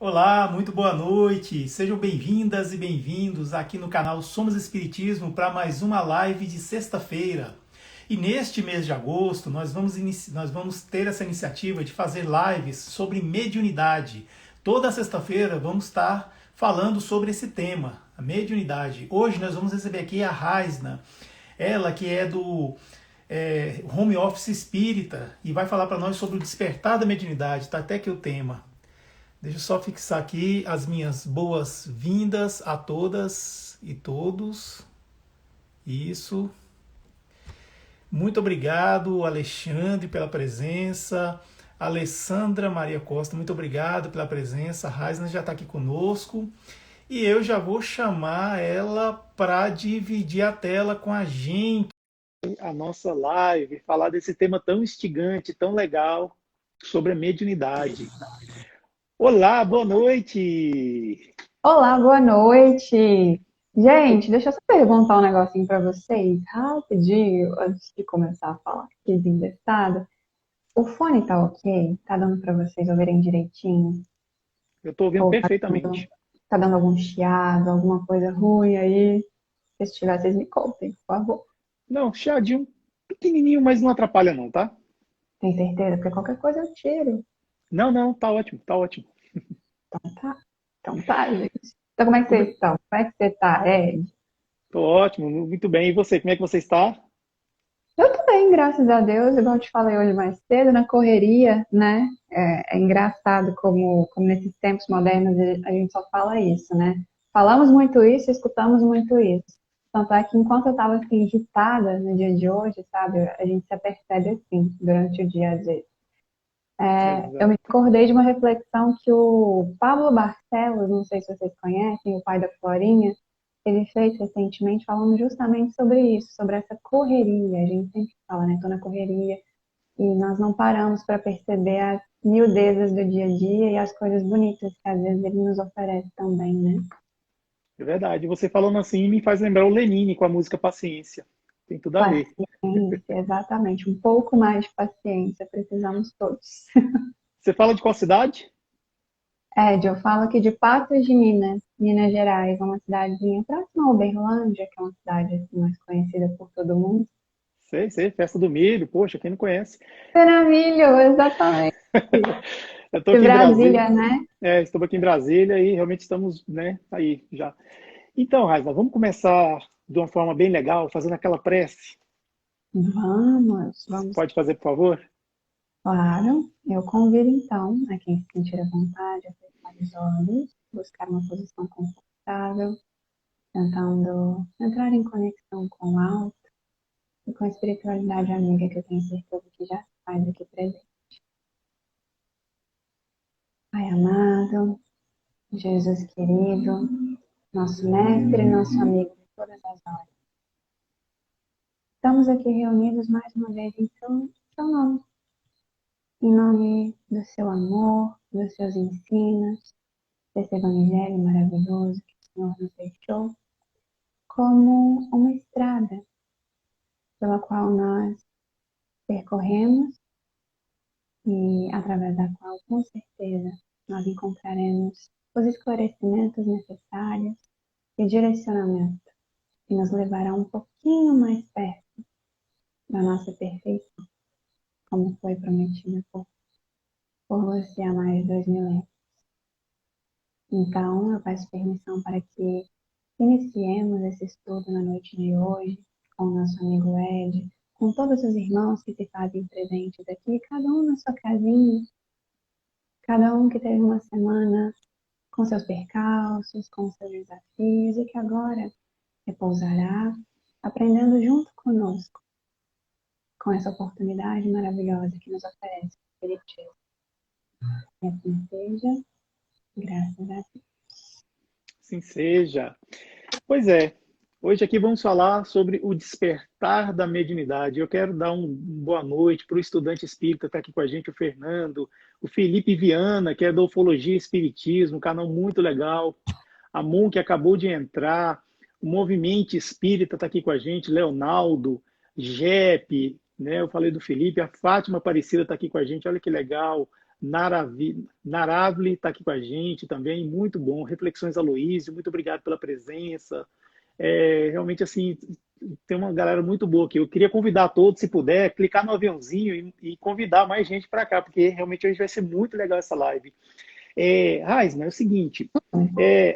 Olá, muito boa noite. Sejam bem-vindas e bem-vindos aqui no canal Somos Espiritismo para mais uma live de sexta-feira. E neste mês de agosto nós vamos ter essa iniciativa de fazer lives sobre mediunidade. Toda sexta-feira vamos estar falando sobre esse tema, a mediunidade. Hoje nós vamos receber aqui a Raisna, ela que é do Home Office Espírita e vai falar para nós sobre o despertar da mediunidade. Está até aqui o tema. Deixa eu só fixar aqui as minhas boas-vindas a todas e todos. Isso. Muito obrigado, Alexandre, pela presença. Alessandra Maria Costa, muito obrigado pela presença. A Raisna já está aqui conosco. E eu já vou chamar ela para dividir a tela com a gente. A nossa live, falar desse tema tão instigante, tão legal, sobre a mediunidade. Olá, boa noite! Olá, boa noite. Gente, deixa eu só perguntar um negocinho para vocês, rapidinho, antes de começar a falar aqui de estado. O fone tá ok? Tá dando para vocês ouvirem direitinho? Eu estou ouvindo Ou dando, perfeitamente. tá dando algum chiado, alguma coisa ruim aí? Se tiver, vocês me contem, por favor. Não, chiadinho pequenininho, mas não atrapalha não, tá? Tem certeza? Porque qualquer coisa eu tiro. Não, não, tá ótimo, tá ótimo. Então tá. Então tá, gente. Então como é que Como vocês estão? Como é que você tá, Ed? Tô ótimo, muito bem. E você, como é que você está? Eu tô bem, graças a Deus, igual eu te falei hoje mais cedo, na correria, né? É engraçado como nesses tempos modernos a gente só fala isso, né? Falamos muito isso, escutamos muito isso. Tanto é que enquanto eu estava assim, irritada no dia de hoje, sabe? A gente se apercebe assim, durante o dia às vezes. Eu me Exato. acordei de uma reflexão que o Pablo Barcelos, não sei se vocês conhecem, o pai da Florinha, ele fez recentemente falando justamente sobre isso, sobre essa correria. A gente sempre fala, né? Tô na correria e nós não paramos para perceber as miudezas do dia a dia e as coisas bonitas que às vezes ele nos oferece também, né? É verdade. Você falando assim me faz lembrar o Lenine com a música Paciência. Tem tudo a ver. Paciência, exatamente. Um pouco mais de paciência, precisamos todos. Você fala de qual cidade? Ed, eu falo aqui de Patos de Minas, Minas Gerais, uma cidadezinha próxima a Uberlândia, que é uma cidade assim, mais conhecida por todo mundo. Sei, Festa do Milho. Poxa, quem não conhece? Maravilha, exatamente. Eu estou De aqui em Brasília. Brasília, né? Estou aqui em Brasília e realmente estamos, né, aí já. Então, Raisa, vamos começar de uma forma bem legal, fazendo aquela prece. Vamos, Pode fazer, por favor? claro. Eu convido então a quem se sentir à vontade a fechar os olhos, buscar uma posição confortável, tentando entrar em conexão com o alto e com a espiritualidade amiga que eu tenho certeza que já se faz aqui presente. Pai amado, Jesus querido, nosso mestre, nosso amigo de todas as horas. Estamos aqui reunidos mais uma vez seu nome, em nome do seu amor, dos seus ensinos, desse evangelho maravilhoso que o Senhor nos deixou, como uma estrada pela qual nós percorremos e através da qual, com certeza, nós encontraremos os esclarecimentos necessários e direcionamento que nos levará um pouquinho mais perto da nossa perfeição, como foi prometido por você há mais de 2000 anos. Então, eu peço permissão para que iniciemos esse estudo na noite de hoje com o nosso amigo Ed, com todos os irmãos que se fazem presentes aqui, cada um na sua casinha, cada um que teve uma semana com seus percalços, com seus desafios e que agora repousará aprendendo junto conosco com essa oportunidade maravilhosa que nos oferece o Espiritismo. Que assim seja, graças a Deus. Sim, seja. Pois é, hoje aqui vamos falar sobre o despertar da mediunidade. Eu quero dar uma boa noite para o estudante espírita que está aqui com a gente, o Fernando, o Felipe Viana, que é da Ufologia e Espiritismo, um canal muito legal. A Mon, que acabou de entrar, o Movimento Espírita está aqui com a gente, Leonardo, Jepe, né? Eu falei do Felipe, a Fátima Aparecida está aqui com a gente, olha que legal. Naravli está aqui com a gente também, muito bom. Reflexões Aloísio, muito obrigado pela presença. Realmente, assim, tem uma galera muito boa aqui. Eu queria convidar todos, se puder, clicar no aviãozinho e convidar mais gente para cá, porque realmente hoje vai ser muito legal essa live. Raisma, é o seguinte,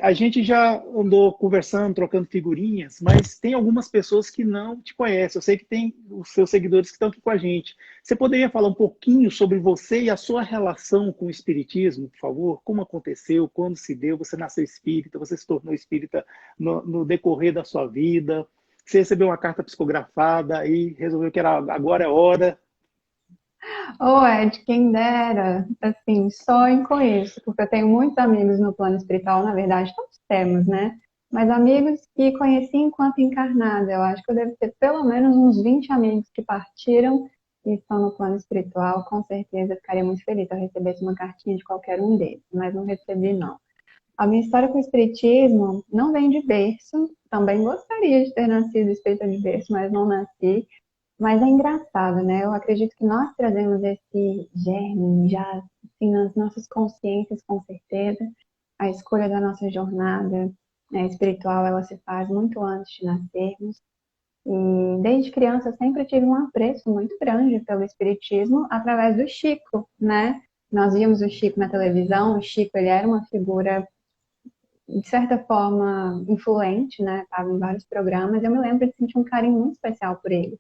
a gente já andou conversando, trocando figurinhas, mas tem algumas pessoas que não te conhecem. Eu sei que tem os seus seguidores que estão aqui com a gente. Você poderia falar um pouquinho sobre você e a sua relação com o espiritismo, por favor? Como aconteceu, quando se deu, você nasceu espírita, você se tornou espírita no decorrer da sua vida, você recebeu uma carta psicografada e resolveu que agora é hora. Ô, Ed, quem dera, assim, sonho com isso, porque eu tenho muitos amigos no plano espiritual, na verdade, todos temos, né? Mas amigos que conheci enquanto encarnada, eu acho que eu devo ter pelo menos uns 20 amigos que partiram e estão no plano espiritual, com certeza eu ficaria muito feliz se eu recebesse uma cartinha de qualquer um deles, mas não recebi, não. A minha história com o espiritismo não vem de berço, também gostaria de ter nascido espírita de berço, mas não nasci. Mas é engraçado, né? Eu acredito que nós trazemos esse germe já assim, nas nossas consciências, com certeza. A escolha da nossa jornada, né, espiritual, ela se faz muito antes de nascermos. E desde criança eu sempre tive um apreço muito grande pelo espiritismo através do Chico, né? Nós víamos o Chico na televisão, o Chico ele era uma figura de certa forma influente, né? Estava em vários programas. Eu me lembro de sentir um carinho muito especial por ele.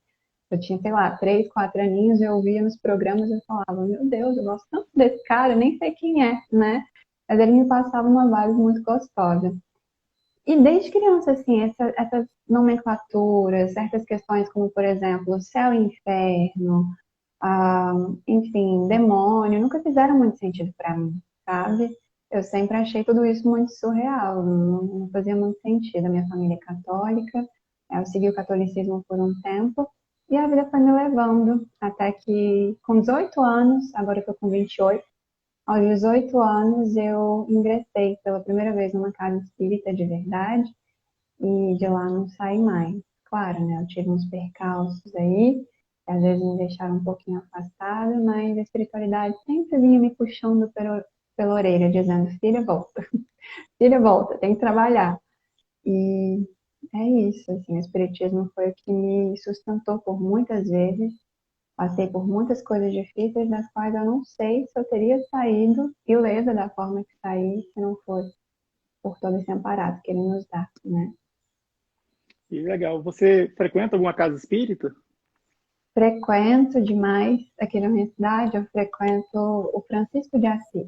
Eu tinha, sei lá, 3, 4 aninhos, eu via nos programas e eu falava, meu Deus, eu gosto tanto desse cara, nem sei quem é, né? Mas ele me passava uma vibe muito gostosa. E desde criança, assim, essas nomenclaturas, certas questões como, por exemplo, céu e inferno, ah, enfim, demônio, nunca fizeram muito sentido para mim, sabe? Eu sempre achei tudo isso muito surreal, não fazia muito sentido. A minha família é católica, eu segui o catolicismo por um tempo, e a vida foi me levando até que, com 18 anos, agora eu tô com 28, aos 18 anos eu ingressei pela primeira vez numa casa espírita de verdade, e de lá não saí mais. Claro, né? Eu tive uns percalços aí, que às vezes me deixaram um pouquinho afastada, mas a espiritualidade sempre vinha me puxando pela orelha, dizendo: filha, volta, filha, volta, tem que trabalhar. E é isso, assim, o espiritismo foi o que me sustentou por muitas vezes. Passei por muitas coisas difíceis, das quais eu não sei se eu teria saído ilesa da forma que saí se não fosse por todo esse amparo que ele nos dá, né? E legal. Você frequenta alguma casa espírita? Frequento demais aqui na minha cidade, eu frequento o Francisco de Assis.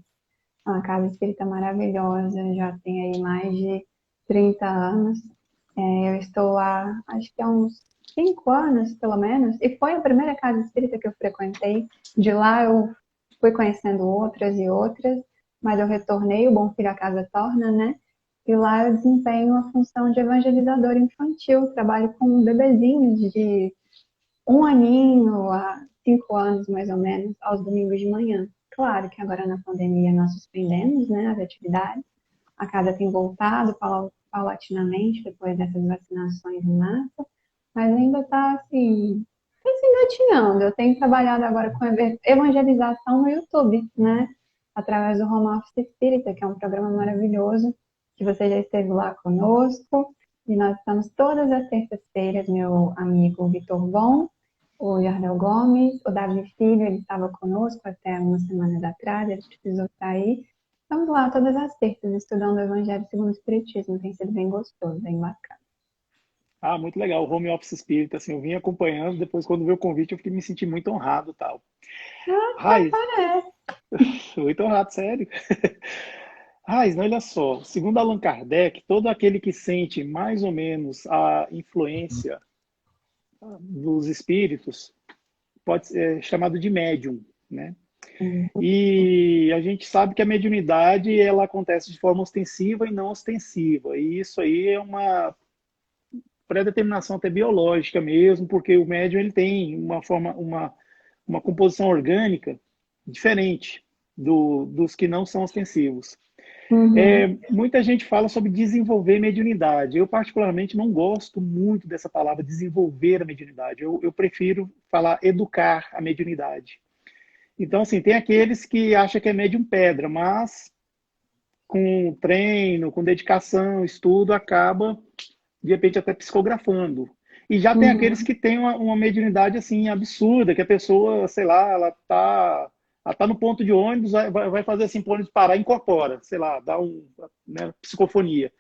É uma casa espírita maravilhosa, já tem aí mais de 30 anos. Eu estou lá, acho que há uns 5 anos, pelo menos, e foi a primeira casa espírita que eu frequentei. De lá eu fui conhecendo outras e outras, mas eu retornei, o Bom Filho a Casa Torna, né? E lá eu desempenho a função de evangelizadora infantil, trabalho com bebezinhos de 1 aninho a 5 anos, mais ou menos, aos domingos de manhã. Claro que agora na pandemia nós suspendemos, né, as atividades. A casa tem voltado paulatinamente depois dessas vacinações em massa, mas ainda está assim, tá se engatinhando. Eu tenho trabalhado agora com evangelização no YouTube, né, através do Home Office Espírita, que é um programa maravilhoso, que você já esteve lá conosco. E nós estamos todas as terças-feiras, meu amigo Vitor Von, o Jardel Gomes, o Davi Filho, ele estava conosco até umas semanas atrás, ele precisou sair. Estamos lá todas as terças estudando o Evangelho segundo o Espiritismo, tem sido bem gostoso, bem bacana. Ah, muito legal. O Home Office Espírita, assim, eu vim acompanhando, depois quando veio o convite eu fiquei me senti muito honrado, tal. Ah, Raiz, parece. muito honrado, sério. Raiz, olha só, segundo Allan Kardec, todo aquele que sente mais ou menos a influência dos espíritos pode ser chamado de médium, né? E a gente sabe que a mediunidade ela acontece de forma ostensiva e não ostensiva. E isso aí é uma pré-determinação até biológica mesmo, porque o médium ele tem uma composição orgânica diferente dos que não são ostensivos. Uhum. Muita gente fala sobre desenvolver mediunidade. Eu, particularmente, não gosto muito dessa palavra desenvolver a mediunidade. Eu prefiro falar educar a mediunidade. Então, assim, tem aqueles que acham que é médium pedra, mas com treino, com dedicação, estudo, acaba, de repente, até psicografando. E já tem aqueles Uhum. que têm uma mediunidade, assim, absurda, que a pessoa, sei lá, ela tá no ponto de ônibus, vai fazer assim, para o ônibus parar e incorpora, sei lá, dá né, psicofonia.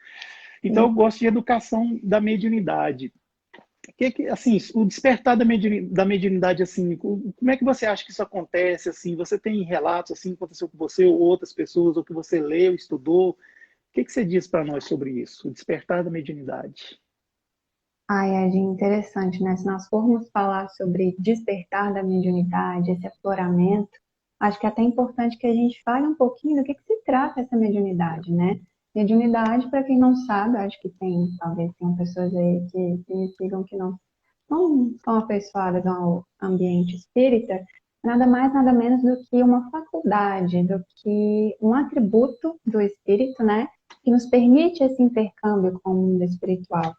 Então, eu Sim. gosto de educação da mediunidade. Assim, o despertar da mediunidade, assim, como é que você acha que isso acontece, assim? Você tem relatos, assim, que aconteceu com você ou outras pessoas, ou que você leu, estudou? O que você diz para nós sobre isso? O despertar da mediunidade. Ai, Ed, interessante, né? Se nós formos falar sobre despertar da mediunidade, esse afloramento, acho que é até importante que a gente fale um pouquinho do que se trata essa mediunidade, né? Mediunidade, para quem não sabe, acho que tem, talvez tenham pessoas aí que me sigam que não são afeiçoadas ao ambiente espírita, nada mais, nada menos do que uma faculdade, do que um atributo do espírito, né? Que nos permite esse intercâmbio com o mundo espiritual.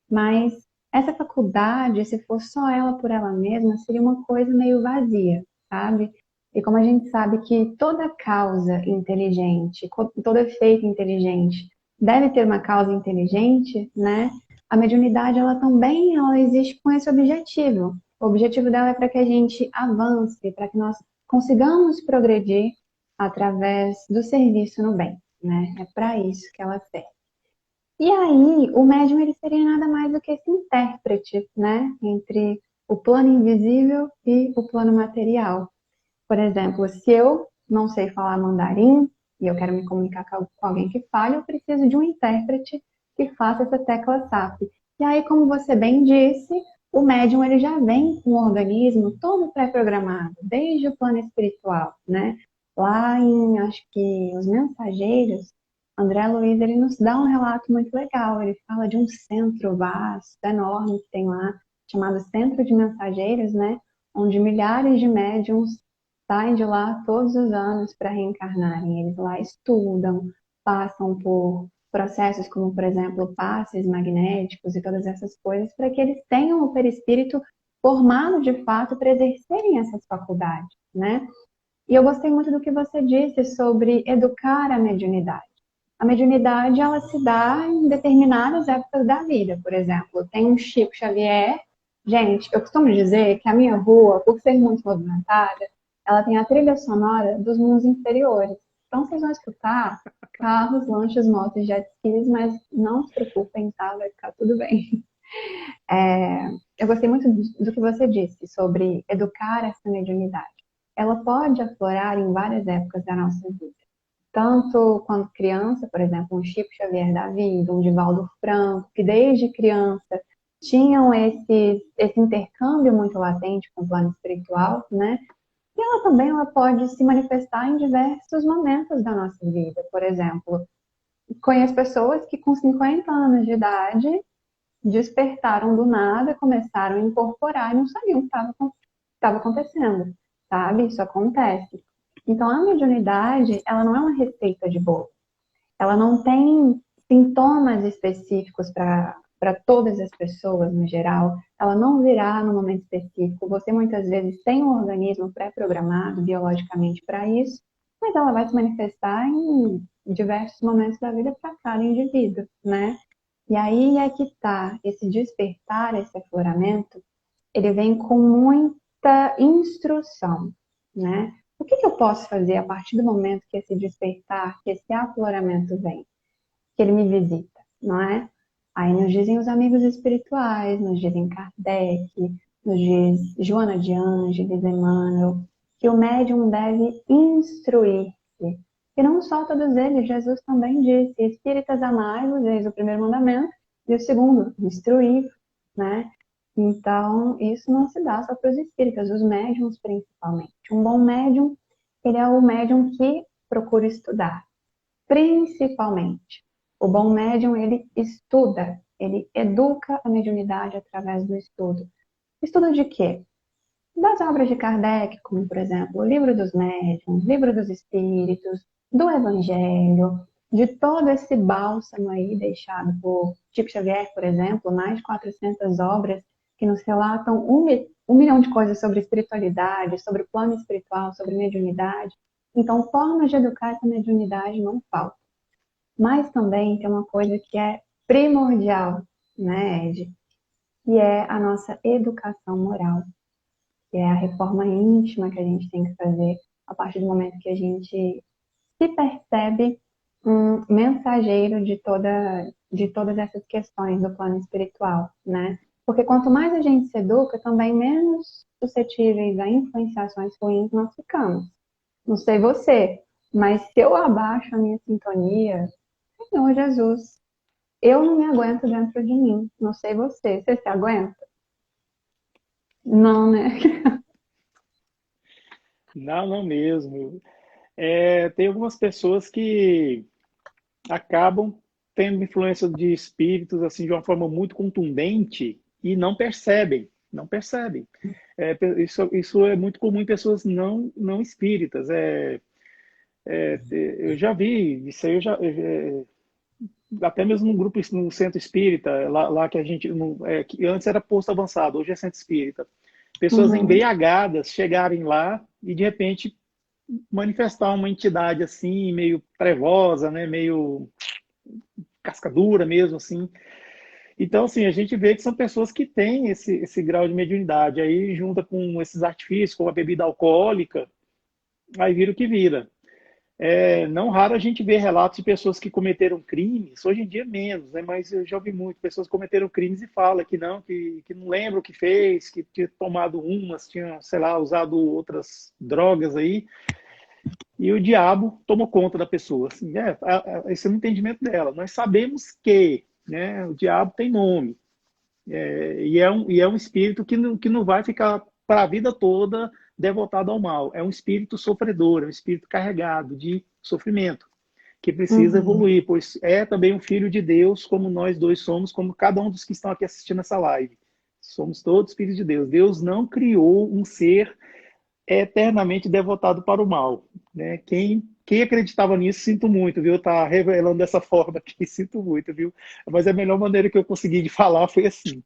Mas essa faculdade, se for só ela por ela mesma, seria uma coisa meio vazia, sabe? E como a gente sabe que toda causa inteligente, todo efeito inteligente deve ter uma causa inteligente, né? A mediunidade, ela existe com esse objetivo. O objetivo dela é para que a gente avance, para que nós consigamos progredir através do serviço no bem, né? É para isso que ela serve. E aí, o médium ele seria nada mais do que esse intérprete, né, entre o plano invisível e o plano material. Por exemplo, se eu não sei falar mandarim e eu quero me comunicar com alguém que fale, eu preciso de um intérprete que faça essa tecla SAP. E aí, como você bem disse, o médium ele já vem com o organismo todo pré-programado, desde o plano espiritual, né? Lá em, acho que os mensageiros, André Luiz, ele nos dá um relato muito legal. Ele fala de um centro vasto, enorme que tem lá, chamado Centro de Mensageiros, né? Onde milhares de médiums saem de lá todos os anos para reencarnarem. Eles lá estudam, passam por processos como, por exemplo, passes magnéticos e todas essas coisas, para que eles tenham o perispírito formado de fato para exercerem essas faculdades, né? E eu gostei muito do que você disse sobre educar a mediunidade. A mediunidade, ela se dá em determinadas épocas da vida. Por exemplo, tem um Chico Xavier. Gente, eu costumo dizer que a minha rua, por ser muito movimentada, ela tem a trilha sonora dos mundos inferiores. Então, vocês vão escutar carros, lanchas, motos, jet skis, mas não se preocupem, tá? Vai ficar tudo bem. Eu gostei muito do que você disse sobre educar essa mediunidade. Ela pode aflorar em várias épocas da nossa vida. Tanto quando criança, por exemplo, um Chico Xavier da vida, um Divaldo Franco, que desde criança tinham esse intercâmbio muito latente com o plano espiritual, né? E ela também ela pode se manifestar em diversos momentos da nossa vida. Por exemplo, conheço pessoas que com 50 anos de idade despertaram do nada, começaram a incorporar e não sabiam o que estava acontecendo, sabe? Isso acontece. Então, a mediunidade, ela não é uma receita de bolo. Ela não tem sintomas específicos para todas as pessoas no geral. Ela não virá no momento específico. Você muitas vezes tem um organismo pré-programado biologicamente para isso, mas ela vai se manifestar em diversos momentos da vida para cada indivíduo, né? E aí é que tá, esse despertar, esse afloramento, ele vem com muita instrução, né? O que eu posso fazer a partir do momento que esse despertar, que esse afloramento vem, que ele me visita, não é? Aí nos dizem os amigos espirituais, nos dizem Kardec, nos diz Joana de Ângeles, Emmanuel, que o médium deve instruir-se. E não só todos eles, Jesus também disse, espíritas amai-vos, eis o primeiro mandamento, e o segundo, instruir, né? Então, isso não se dá só para os espíritas, os médiums principalmente. Um bom médium, ele é o médium que procura estudar, principalmente. O bom médium, ele estuda, ele educa a mediunidade através do estudo. Estudo de quê? Das obras de Kardec, como, por exemplo, o Livro dos Médiuns, Livro dos Espíritos, do Evangelho, de todo esse bálsamo aí deixado por Chico Xavier, por exemplo, mais de 400 obras que nos relatam um milhão de coisas sobre espiritualidade, sobre o plano espiritual, sobre mediunidade. Então, formas de educar essa mediunidade não faltam. Mas também tem uma coisa que é primordial, né, Ed? Que é a nossa educação moral, que é a reforma íntima que a gente tem que fazer a partir do momento que a gente se percebe um mensageiro de todas essas questões do plano espiritual, né? Porque quanto mais a gente se educa, também menos suscetíveis a influenciações ruins nós ficamos. Não sei você, mas se eu abaixo a minha sintonia, Senhor Jesus, eu não me aguento dentro de mim. Não sei você, você se aguenta? Não, né? Não, não mesmo. Tem algumas pessoas que acabam tendo influência de espíritos assim de uma forma muito contundente e não percebem, não percebem. Isso é muito comum em pessoas não espíritas. Eu já vi isso aí, até mesmo no grupo, no centro espírita, lá que a gente, que antes era posto avançado, hoje é centro espírita. Pessoas Uhum. embriagadas chegarem lá e de repente manifestar uma entidade assim, meio trevosa, né, meio cascadura mesmo, assim. Então, assim, a gente vê que são pessoas que têm esse grau de mediunidade. Aí, junta com esses artifícios, com a bebida alcoólica, aí vira o que vira. Não raro a gente vê relatos de pessoas que cometeram crimes, hoje em dia menos, né? Mas eu já ouvi muito, pessoas que cometeram crimes e falam que não lembra o que fez, que tinha tomado umas, tinha, sei lá, usado outras drogas aí, e o diabo tomou conta da pessoa. Assim, esse é o entendimento dela. Nós sabemos que, né, o diabo tem nome, e é um espírito que não vai ficar para a vida toda devotado ao mal. É um espírito sofredor, é um espírito carregado de sofrimento, que precisa Uhum. evoluir, pois é também um filho de Deus, como nós dois somos, como cada um dos que estão aqui assistindo essa live. Somos todos filhos de Deus. Deus não criou um ser eternamente devotado para o mal, né? Quem acreditava nisso, sinto muito, viu? Tá revelando dessa forma aqui, sinto muito, viu? Mas a melhor maneira que eu consegui de falar foi assim.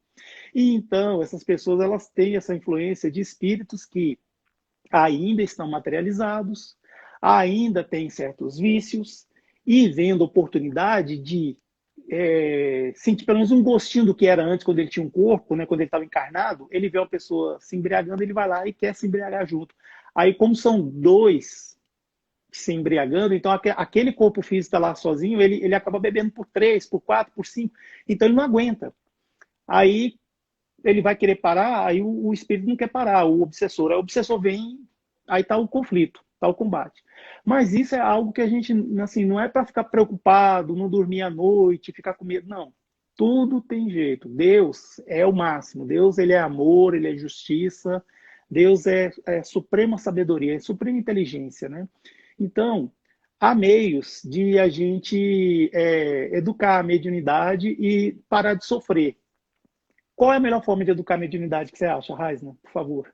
E então, essas pessoas, elas têm essa influência de espíritos que ainda estão materializados, ainda têm certos vícios, e vendo oportunidade de sentir pelo menos um gostinho do que era antes, quando ele tinha um corpo, né, quando ele estava encarnado, ele vê uma pessoa se embriagando, ele vai lá e quer se embriagar junto. Aí, como são dois se embriagando, então aquele corpo físico está lá sozinho, ele acaba bebendo por 3, por 4, por 5, então ele não aguenta. Aí ele vai querer parar, aí o espírito não quer parar, o obsessor. Aí o obsessor vem, aí está o conflito, está o combate. Mas isso é algo que a gente, assim, não é para ficar preocupado, não dormir à noite, ficar com medo, não. Tudo tem jeito. Deus é o máximo. Deus, ele é amor, ele é justiça. Deus é suprema sabedoria, é suprema inteligência, né? Então, há meios de a gente educar a mediunidade e parar de sofrer. Qual é a melhor forma de educar a mediunidade que você acha, Raisna? Por favor.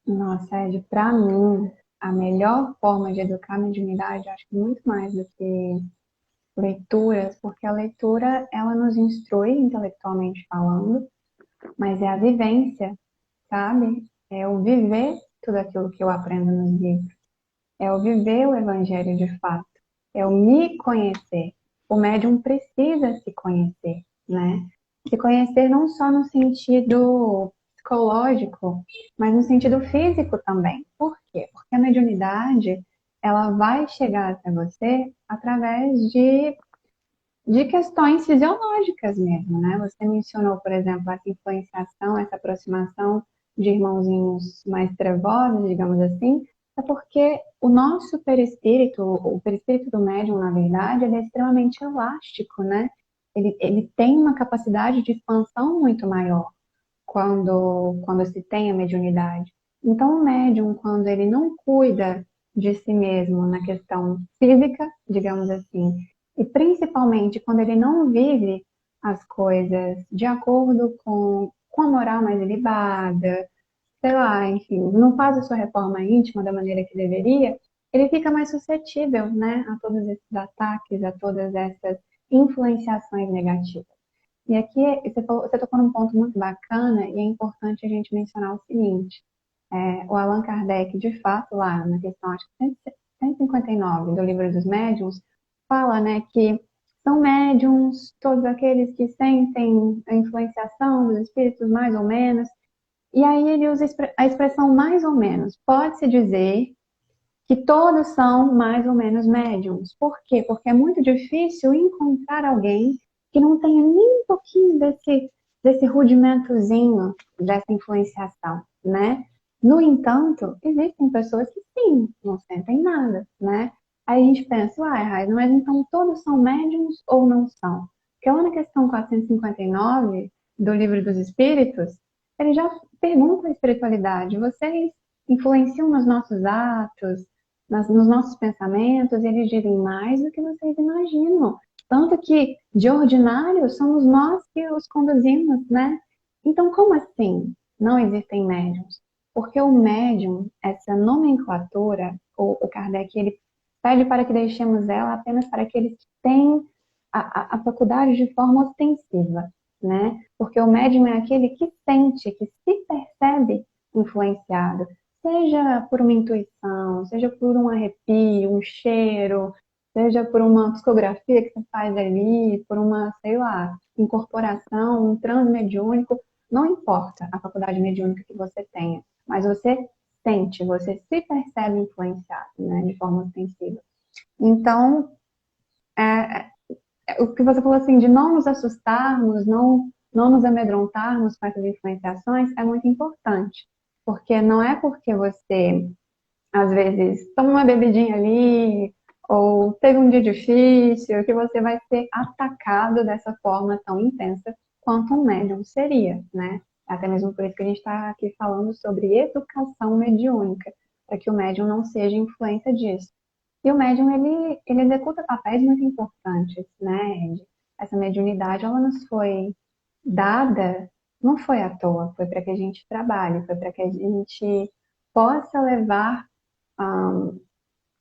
Nossa, Ed, para mim, a melhor forma de educar a mediunidade, acho que muito mais do que leituras, porque a leitura, ela nos instrui intelectualmente falando, mas é a vivência, sabe? É o viver tudo aquilo que eu aprendo nos livros. É o viver o evangelho de fato. É o me conhecer. O médium precisa se conhecer, né? Se conhecer não só no sentido psicológico, mas no sentido físico também. Por quê? Porque a mediunidade, ela vai chegar até você através de questões fisiológicas mesmo, né? Você mencionou, por exemplo, essa influenciação, essa aproximação de irmãozinhos mais trevosos, digamos assim, é porque o nosso perispírito, o perispírito do médium, na verdade, ele é extremamente elástico, né? Ele tem uma capacidade de expansão muito maior quando se tem a mediunidade. Então, o médium, quando ele não cuida de si mesmo na questão física, digamos assim, e principalmente quando ele não vive as coisas de acordo com a moral mais elevada, sei lá, enfim, não faz a sua reforma íntima da maneira que deveria, ele fica mais suscetível, né, a todos esses ataques, a todas essas influenciações negativas. E aqui você tocou num ponto muito bacana e é importante a gente mencionar o seguinte. O Allan Kardec, de fato, lá na questão acho que 159 do Livro dos Médiuns, fala, né, que são médiums todos aqueles que sentem a influenciação dos espíritos mais ou menos. E aí ele usa a expressão mais ou menos. Pode-se dizer que todos são mais ou menos médiums. Por quê? Porque é muito difícil encontrar alguém que não tenha nem um pouquinho desse rudimentozinho dessa influenciação, né? No entanto, existem pessoas que sim, não sentem nada, né? Aí a gente pensa, Raíssa, mas então todos são médiums ou não são? Porque lá na questão 459 do Livro dos Espíritos, ele já pergunta a espiritualidade, vocês influenciam nos nossos atos, nos nossos pensamentos, eles dizem mais do que vocês imaginam. Tanto que, de ordinário, somos nós que os conduzimos, né? Então, como assim não existem médiums? Porque o médium, essa nomenclatura, o Kardec, ele pede para que deixemos ela apenas para aqueles que têm a faculdade de forma ostensiva, né? Porque o médium é aquele que sente, que se percebe influenciado, seja por uma intuição, seja por um arrepio, um cheiro, seja por uma psicografia que você faz ali, por uma, sei lá, incorporação, um transe mediúnico, não importa a faculdade mediúnica que você tenha, mas você sente, você se percebe influenciado, né, de forma ostensiva. Então, o que você falou assim, de não nos assustarmos, não nos amedrontarmos com essas influenciações, é muito importante. Porque não é porque você, às vezes, toma uma bebidinha ali, ou teve um dia difícil, que você vai ser atacado dessa forma tão intensa quanto um médium seria, né? Até mesmo por isso que a gente está aqui falando sobre educação mediúnica, para que o médium não seja influência disso. E o médium, ele executa papéis muito importantes, né, Ed? Essa mediunidade, ela nos foi dada, não foi à toa, foi para que a gente trabalhe, foi para que a gente possa levar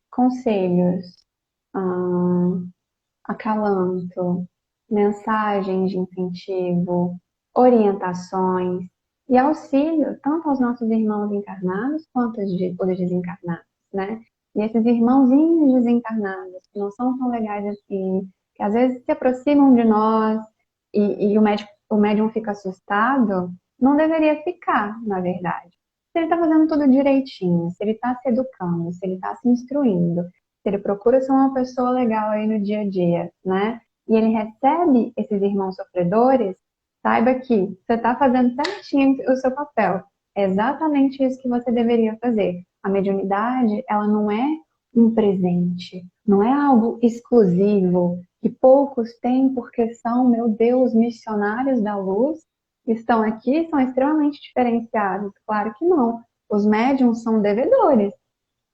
conselhos, acalanto, mensagens de incentivo, orientações e auxílio tanto aos nossos irmãos encarnados quanto aos desencarnados, né? E esses irmãozinhos desencarnados, que não são tão legais assim, que às vezes se aproximam de nós e o médium fica assustado, não deveria ficar, na verdade. Se ele está fazendo tudo direitinho, se ele está se educando, se ele está se instruindo, se ele procura ser uma pessoa legal aí no dia a dia, né? E ele recebe esses irmãos sofredores, saiba que você está fazendo certinho o seu papel. É exatamente isso que você deveria fazer. A mediunidade, ela não é um presente, não é algo exclusivo, que poucos têm porque são, meu Deus, missionários da luz, que estão aqui, são extremamente diferenciados. Claro que não. Os médiums são devedores,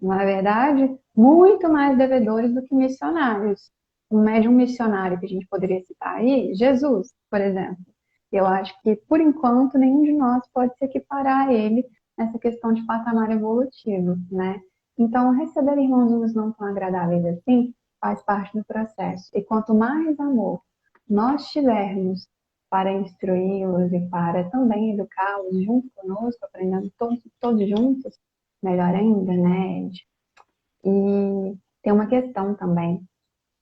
na verdade, muito mais devedores do que missionários. Um médium missionário que a gente poderia citar aí, Jesus, por exemplo. Eu acho que, por enquanto, nenhum de nós pode se equiparar a ele nessa questão de patamar evolutivo, né? Então, receber irmãozinhos não tão agradáveis assim faz parte do processo. E quanto mais amor nós tivermos para instruí-los e para também educá-los junto conosco, aprendendo todos juntos, melhor ainda, né, Ed? E tem uma questão também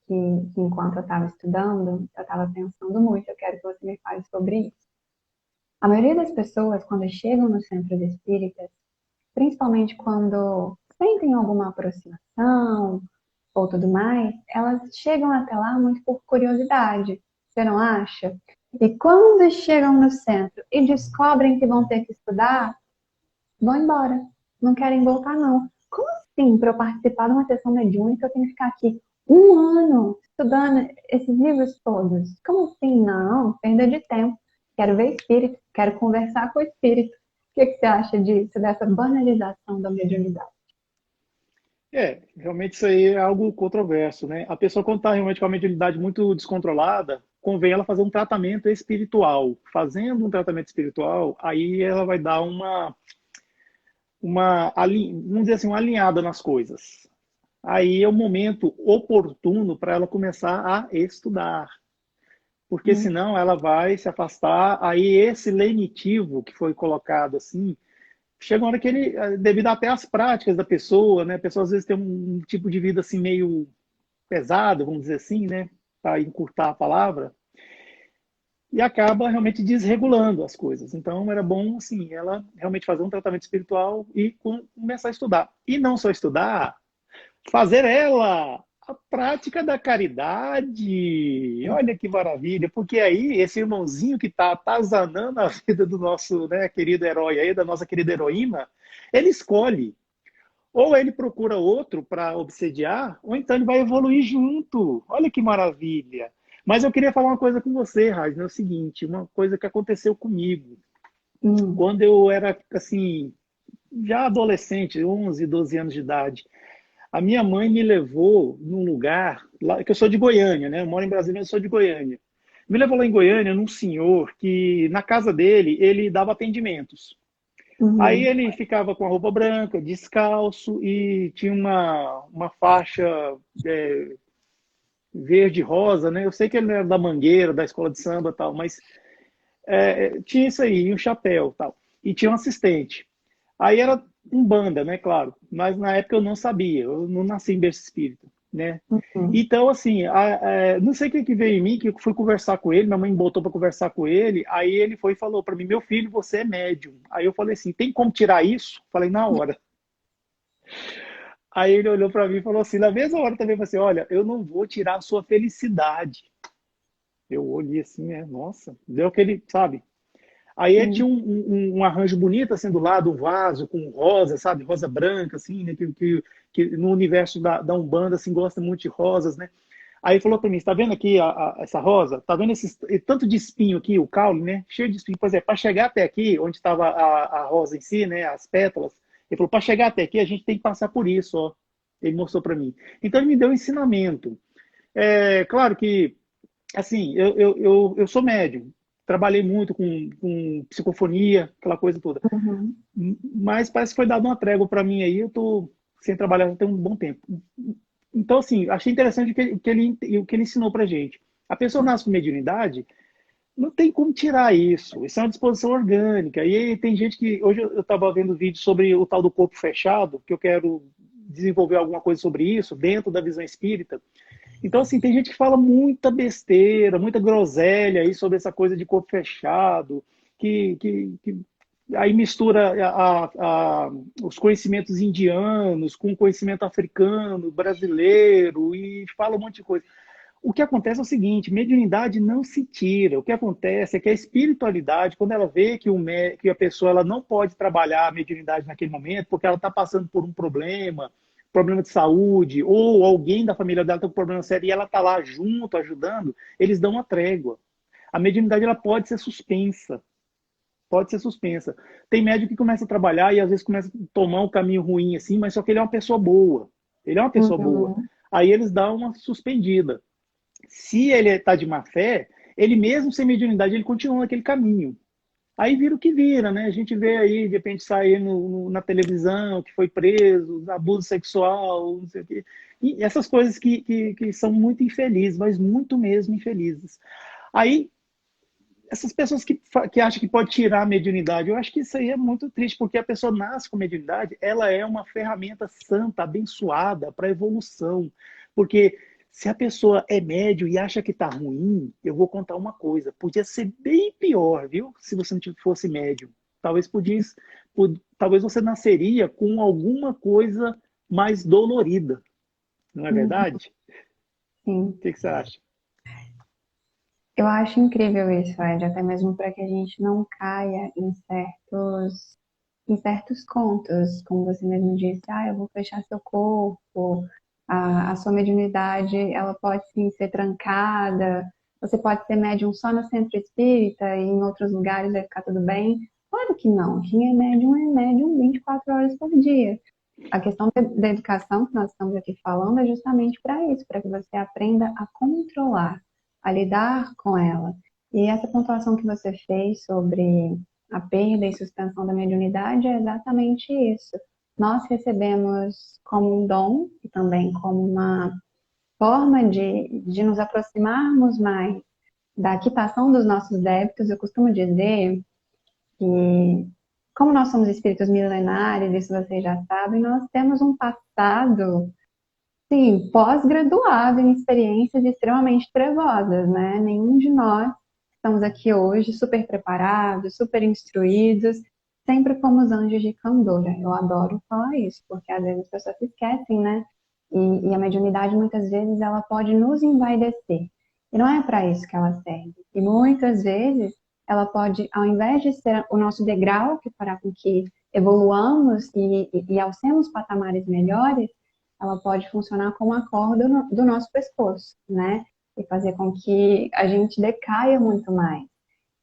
que enquanto eu estava estudando, eu estava pensando muito, eu quero que você me fale sobre isso. A maioria das pessoas, quando chegam nos centros espíritas, principalmente quando sentem alguma aproximação ou tudo mais, elas chegam até lá muito por curiosidade, você não acha? E quando chegam no centro e descobrem que vão ter que estudar, vão embora, não querem voltar não. Como assim, para eu participar de uma sessão mediúnica, eu tenho que ficar aqui um ano estudando esses livros todos? Como assim? Não, perda de tempo. Quero ver espírito, quero conversar com o espírito. O que você acha disso, dessa banalização da mediunidade? Realmente isso aí é algo controverso, né? A pessoa, quando está realmente com a mediunidade muito descontrolada, convém ela fazer um tratamento espiritual. Fazendo um tratamento espiritual, aí ela vai dar vamos dizer assim, uma alinhada nas coisas. Aí é o momento oportuno para ela começar a estudar. porque senão ela vai se afastar. Aí esse lenitivo que foi colocado assim, chega uma hora que ele, devido até às práticas da pessoa, né? A pessoa às vezes tem um tipo de vida assim meio pesado, vamos dizer assim, né? Para encurtar a palavra, e acaba realmente desregulando as coisas. Então era bom assim, ela realmente fazer um tratamento espiritual e começar a estudar. E não só estudar, fazer ela a prática da caridade. Olha que maravilha, porque aí esse irmãozinho que está atazanando a vida do nosso, né, querido herói aí, da nossa querida heroína, ele escolhe. Ou ele procura outro para obsediar, ou então ele vai evoluir junto. Olha que maravilha. Mas eu queria falar uma coisa com você, Raj, é o seguinte, uma coisa que aconteceu comigo. Hum, Quando eu era, assim, já adolescente, 11, 12 anos de idade, a minha mãe me levou num lugar, lá, que eu sou de Goiânia, né? Eu moro em Brasília, mas eu sou de Goiânia. Me levou lá em Goiânia num senhor que, na casa dele, ele dava atendimentos. Aí uhum, ele ficava com a roupa branca, descalço, e tinha uma faixa é, verde-rosa, né? Eu sei que ele era da Mangueira, da escola de samba e tal, mas tinha isso aí, e um chapéu e tal. E tinha um assistente. Aí era um banda, né? Claro. Mas na época eu não sabia, eu não nasci em berço espírita, né? uhum. Então, assim, não sei o que que veio em mim, que eu fui conversar com ele, minha mãe me botou para conversar com ele, aí ele foi e falou para mim, meu filho, você é médium. Aí eu falei assim, tem como tirar isso? Falei, na hora. Aí ele olhou para mim e falou assim, na mesma hora também, falou assim, olha, eu não vou tirar a sua felicidade. Eu olhei assim, nossa, deu aquele, sabe? Aí ele tinha Sim. um arranjo bonito, assim, do lado, um vaso com rosa, sabe? Rosa branca, assim, né? Que no universo da Umbanda, assim, gosta muito de rosas, né? Aí ele falou para mim, está vendo aqui essa rosa? Tá vendo esse tanto de espinho aqui, o caule, né? Cheio de espinho. Pois é, para chegar até aqui, onde estava a rosa em si, né? As pétalas, ele falou, para chegar até aqui, a gente tem que passar por isso, ó. Ele mostrou para mim. Então ele me deu um ensinamento. É claro que assim, eu sou médium, trabalhei muito com psicofonia, aquela coisa toda. Uhum. Mas parece que foi dado uma trégua para mim aí, eu tô sem trabalhar já tem um bom tempo. Então, assim, achei interessante o que ele ensinou pra gente. A pessoa nasce com mediunidade, não tem como tirar isso. Isso é uma disposição orgânica. E aí tem gente que. Hoje eu estava vendo vídeo sobre o tal do corpo fechado, que eu quero desenvolver alguma coisa sobre isso, dentro da visão espírita. Então, assim, tem gente que fala muita besteira, muita groselha aí sobre essa coisa de corpo fechado, que aí mistura os conhecimentos indianos com o conhecimento africano, brasileiro, e fala um monte de coisa. O que acontece é o seguinte, mediunidade não se tira. O que acontece é que a espiritualidade, quando ela vê que a pessoa ela não pode trabalhar a mediunidade naquele momento, porque ela está passando por um problema de saúde, ou alguém da família dela tem um problema sério e ela está lá junto, ajudando, eles dão uma trégua. A mediunidade ela pode ser suspensa. Pode ser suspensa. Tem médico que começa a trabalhar e às vezes começa a tomar um caminho ruim assim, mas só que ele é uma pessoa boa. Ele é uma pessoa boa. Uhum. Aí eles dão uma suspendida. Se ele está de má fé, ele mesmo sem mediunidade, ele continua naquele caminho. Aí vira o que vira, né? A gente vê aí, de repente, sair na televisão, que foi preso, abuso sexual, não sei o quê. E essas coisas que são muito infelizes, mas muito mesmo infelizes. Aí, essas pessoas que acham que pode tirar a mediunidade, eu acho que isso aí é muito triste, porque a pessoa nasce com mediunidade, ela é uma ferramenta santa, abençoada para a evolução. Porque se a pessoa é médium e acha que está ruim, eu vou contar uma coisa, podia ser bem pior, viu? Se você não fosse médium. Talvez você nasceria com alguma coisa mais dolorida, não é Uhum. verdade? Sim. O que você acha? Eu acho incrível isso, Ed, até mesmo para que a gente não caia em certos contos, como você mesmo disse, eu vou fechar seu corpo, a sua mediunidade, ela pode sim ser trancada, você pode ser médium só no centro espírita e em outros lugares vai ficar tudo bem. Claro que não, quem é médium 24 horas por dia. A questão da educação que nós estamos aqui falando é justamente para isso, para que você aprenda a controlar, a lidar com ela. E essa pontuação que você fez sobre a perda e suspensão da mediunidade é exatamente isso. Nós recebemos como um dom e também como uma forma de nos aproximarmos mais da quitação dos nossos débitos, eu costumo dizer que, como nós somos espíritos milenares, isso vocês já sabem, nós temos um passado, sim, pós-graduado em experiências extremamente trevosas, né? Nenhum de nós estamos aqui hoje super preparados, super instruídos, sempre fomos anjos de candora. Eu adoro falar isso, porque às vezes as pessoas se esquecem, né? E a mediunidade, muitas vezes, ela pode nos envaidecer. E não é para isso que ela serve. E muitas vezes, ela pode, ao invés de ser o nosso degrau, que fará com que evoluamos e alcemos patamares melhores, ela pode funcionar como a corda do nosso pescoço, né? E fazer com que a gente decaia muito mais.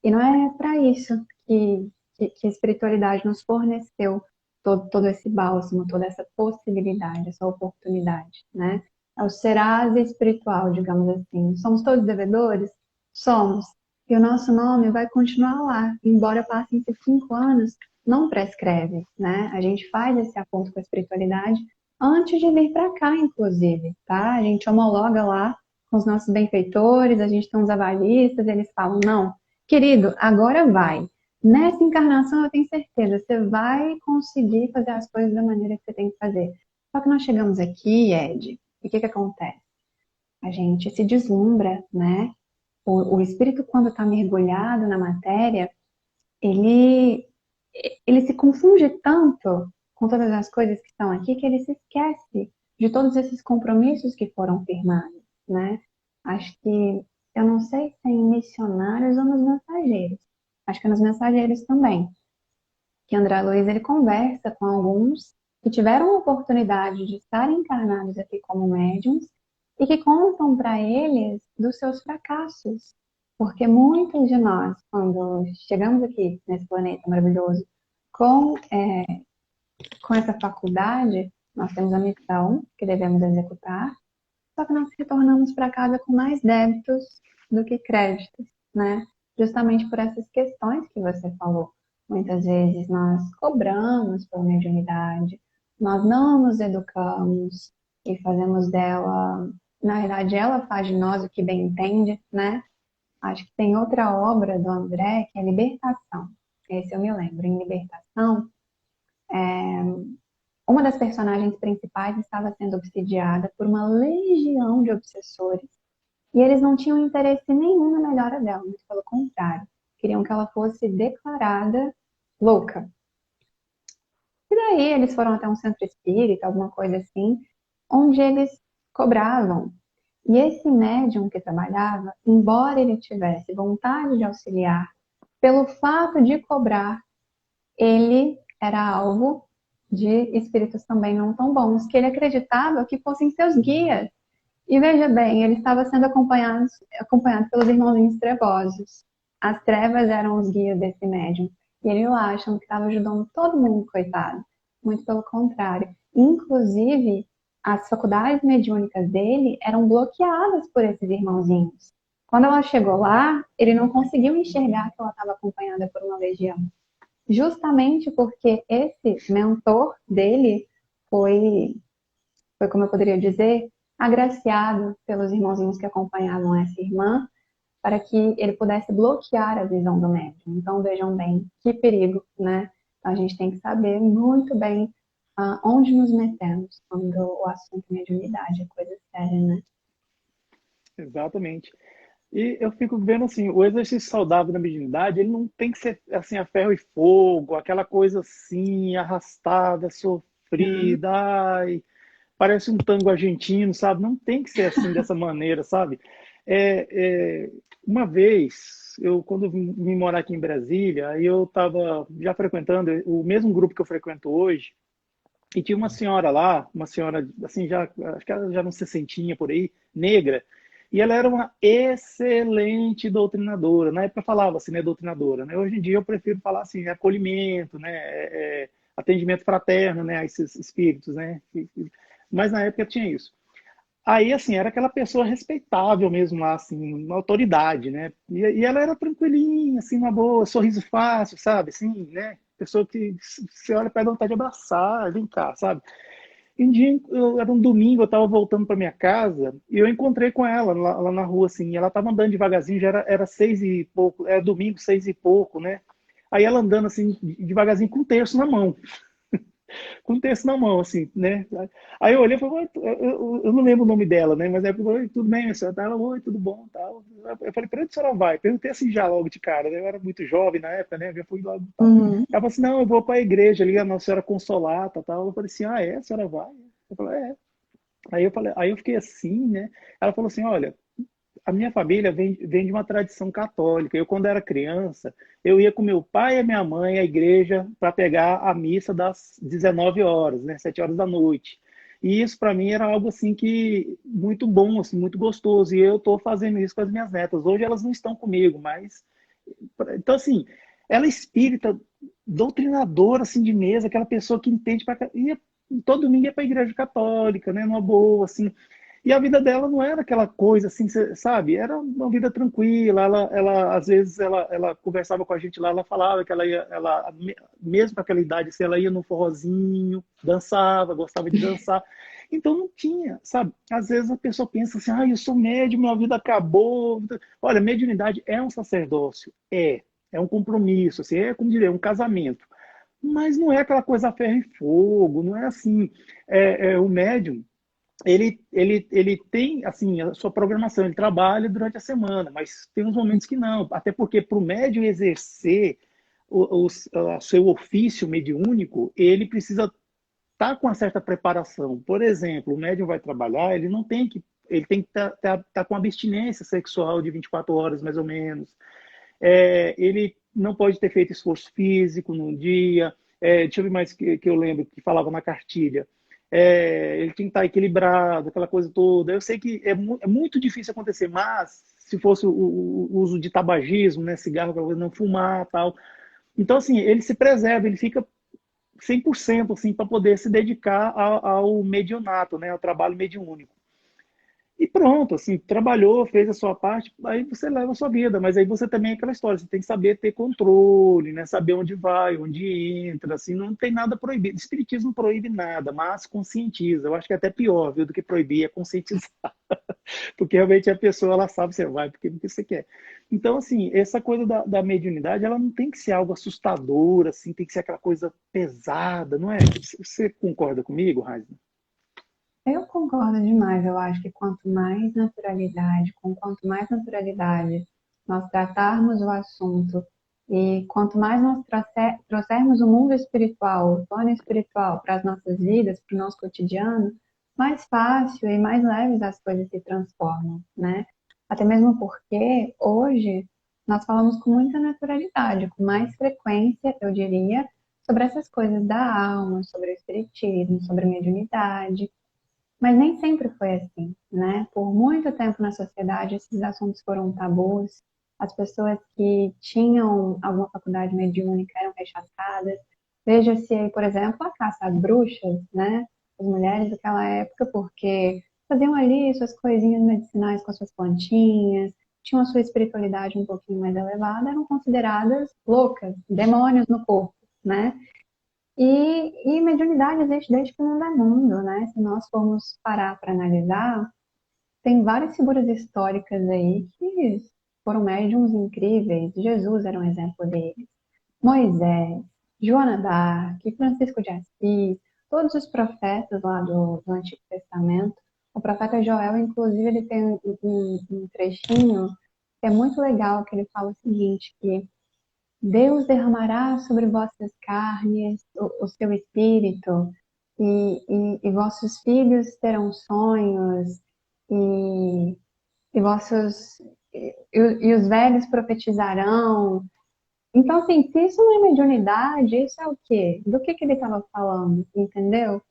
E não é para isso que a espiritualidade nos forneceu todo esse bálsamo, toda essa possibilidade, essa oportunidade, né? É o serase espiritual, digamos assim. Somos todos devedores? Somos. E o nosso nome vai continuar lá, embora passem-se 5 anos, não prescreve, né? A gente faz esse aponto com a espiritualidade antes de vir para cá, inclusive, tá? A gente homologa lá com os nossos benfeitores, a gente tem uns avalistas, eles falam, não, querido, agora vai. Nessa encarnação, eu tenho certeza, você vai conseguir fazer as coisas da maneira que você tem que fazer. Só que nós chegamos aqui, Ed, e o que acontece? A gente se deslumbra, né? O espírito, quando está mergulhado na matéria, ele, ele se confunde tanto com todas as coisas que estão aqui que ele se esquece de todos esses compromissos que foram firmados, né? Acho que, eu não sei se é em missionários ou nos mensageiros. Acho que é nos mensageiros também. Que André Luiz, ele conversa com alguns que tiveram a oportunidade de estar encarnados aqui como médiums e que contam para eles dos seus fracassos. Porque muitos de nós, quando chegamos aqui nesse planeta maravilhoso com, com essa faculdade, nós temos a missão que devemos executar, só que nós retornamos para casa com mais débitos do que créditos, né? Justamente por essas questões que você falou. Muitas vezes nós cobramos por mediunidade, nós não nos educamos e fazemos dela, na verdade, ela faz de nós o que bem entende, né? Acho que tem outra obra do André que é Libertação. Esse eu me lembro. Em Libertação, uma das personagens principais estava sendo obsidiada por uma legião de obsessores e eles não tinham interesse nenhum na melhora dela, muito pelo contrário. Queriam que ela fosse declarada louca. E daí eles foram até um centro espírita, alguma coisa assim, onde eles cobravam. E esse médium que trabalhava, embora ele tivesse vontade de auxiliar, pelo fato de cobrar, ele era alvo de espíritos também não tão bons, que ele acreditava que fossem seus guias. E veja bem, ele estava sendo acompanhado pelos irmãozinhos trevosos. As trevas eram os guias desse médium. E ele lá achando que estava ajudando todo mundo, coitado. Muito pelo contrário. Inclusive, as faculdades mediúnicas dele eram bloqueadas por esses irmãozinhos. Quando ela chegou lá, ele não conseguiu enxergar que ela estava acompanhada por uma legião. Justamente porque esse mentor dele foi como eu poderia dizer, agraciado pelos irmãozinhos que acompanhavam essa irmã, para que ele pudesse bloquear a visão do médium. Então, vejam bem, que perigo, né? A gente tem que saber muito bem onde nos metemos quando o assunto é mediunidade, é coisa séria, né? Exatamente. E eu fico vendo assim, o exercício saudável da mediunidade, ele não tem que ser assim a ferro e fogo, aquela coisa assim, arrastada, sofrida, ai, parece um tango argentino, sabe? Não tem que ser assim, dessa maneira, sabe? Uma vez, eu quando vim morar aqui em Brasília, aí eu estava já frequentando o mesmo grupo que eu frequento hoje, e tinha uma senhora lá, uma senhora, assim, já, acho que ela já não sessentinha por aí, negra, e ela era uma excelente doutrinadora. Na época eu falava assim, né, doutrinadora, né? Hoje em dia eu prefiro falar assim, acolhimento, né, atendimento fraterno, né, a esses espíritos, né? Mas na época tinha isso. Aí, assim, era aquela pessoa respeitável mesmo lá, assim, uma autoridade, né? E ela era tranquilinha, assim, uma boa, sorriso fácil, sabe? Assim, né? Pessoa que você olha para dar vontade de abraçar, vem cá, sabe? Um dia, era um domingo, eu estava voltando para minha casa e eu encontrei com ela lá na rua, assim. E ela estava andando devagarzinho, já era 6 e pouco, era domingo, 6 e pouco, né? Aí ela andando assim, devagarzinho, com um terço na mão, com um terço na mão, assim, né? Aí eu olhei e falei, eu não lembro o nome dela, né? Mas aí eu falei, tudo bem, minha senhora? Ela, oi, tudo bom, tal. Eu falei, para onde a senhora vai? Perguntei assim já logo de cara, né? Eu era muito jovem na época, né? Eu já fui logo, tal. Uhum. Ela falou assim, não, eu vou para a igreja ali, a Nossa Senhora Consolata, tal. Eu falei assim, ah, é? A senhora vai? Eu falei, é. Aí eu fiquei assim, né? Ela falou assim, olha, a minha família vem de uma tradição católica. Eu, quando era criança, eu ia com meu pai e a minha mãe à igreja para pegar a missa das 19 horas, né, 7 horas da noite. E isso para mim era algo assim que muito bom, assim, muito gostoso. E eu estou fazendo isso com as minhas netas. Hoje elas não estão comigo, mas então assim, ela é espírita, doutrinadora assim de mesa, aquela pessoa que entende para todo domingo ia para a igreja católica, né, numa boa assim. E a vida dela não era aquela coisa assim, sabe? Era uma vida tranquila. Ela às vezes, ela conversava com a gente lá, ela falava que mesmo com aquela idade, assim, ela ia no forrozinho, dançava, gostava de dançar. Então não tinha, sabe? Às vezes a pessoa pensa assim, ah, eu sou médium, minha vida acabou. Olha, mediunidade é um sacerdócio, é um compromisso, assim, é como dizer, um casamento. Mas não é aquela coisa a ferro e fogo, não é assim. O médium ele tem assim a sua programação, ele trabalha durante a semana, mas tem uns momentos que não, até porque para o médium exercer o seu ofício mediúnico, ele precisa estar com uma certa preparação. Por exemplo, o médium vai trabalhar, ele tem que tá com abstinência sexual de 24 horas, mais ou menos. Ele não pode ter feito esforço físico num dia. Deixa eu ver mais que eu lembro que falava na cartilha. Ele tem que estar equilibrado, aquela coisa toda. Eu sei que é muito difícil acontecer, mas se fosse o uso de tabagismo, né, cigarro, para não fumar, tal. Então, assim, ele se preserva, ele fica 100% assim, para poder se dedicar ao medionato, né, ao trabalho mediúnico. E pronto, assim, trabalhou, fez a sua parte, aí você leva a sua vida, mas aí você também é aquela história, você tem que saber ter controle, né? Saber onde vai, onde entra, assim, não tem nada proibido. O espiritismo não proíbe nada, mas conscientiza. Eu acho que é até pior, viu, do que proibir, é conscientizar. Porque realmente a pessoa, ela sabe você vai, porque você quer. Então, assim, essa coisa da mediunidade, ela não tem que ser algo assustador, assim, tem que ser aquela coisa pesada, não é? Você concorda comigo, Raíssa? Eu concordo demais. Eu acho que quanto mais naturalidade, com quanto mais naturalidade nós tratarmos o assunto e quanto mais nós trouxermos o mundo espiritual, o plano espiritual para as nossas vidas, para o nosso cotidiano, mais fácil e mais leves as coisas se transformam, né? Até mesmo porque hoje nós falamos com muita naturalidade, com mais frequência, eu diria, sobre essas coisas da alma, sobre o espiritismo, sobre a mediunidade. Mas nem sempre foi assim, né? Por muito tempo na sociedade, esses assuntos foram tabus. As pessoas que tinham alguma faculdade mediúnica eram rechaçadas. Veja-se aí, por exemplo, a caça às bruxas, né? As mulheres daquela época, porque faziam ali suas coisinhas medicinais com as suas plantinhas, tinham a sua espiritualidade um pouquinho mais elevada, eram consideradas loucas, demônios no corpo, né? E mediunidade existe desde que o mundo é mundo, né? Se nós formos parar para analisar, tem várias figuras históricas aí que foram médiums incríveis. Jesus era um exemplo deles. Moisés, Joana d'Arc, Francisco de Assis, todos os profetas lá do Antigo Testamento. O profeta Joel, inclusive, ele tem um trechinho que é muito legal, que ele fala o seguinte, que Deus derramará sobre vossas carnes o seu espírito, e vossos filhos terão sonhos, e, e vossos e os velhos profetizarão. Então, assim, se isso não é mediunidade, isso é o quê? Do que ele estava falando, entendeu?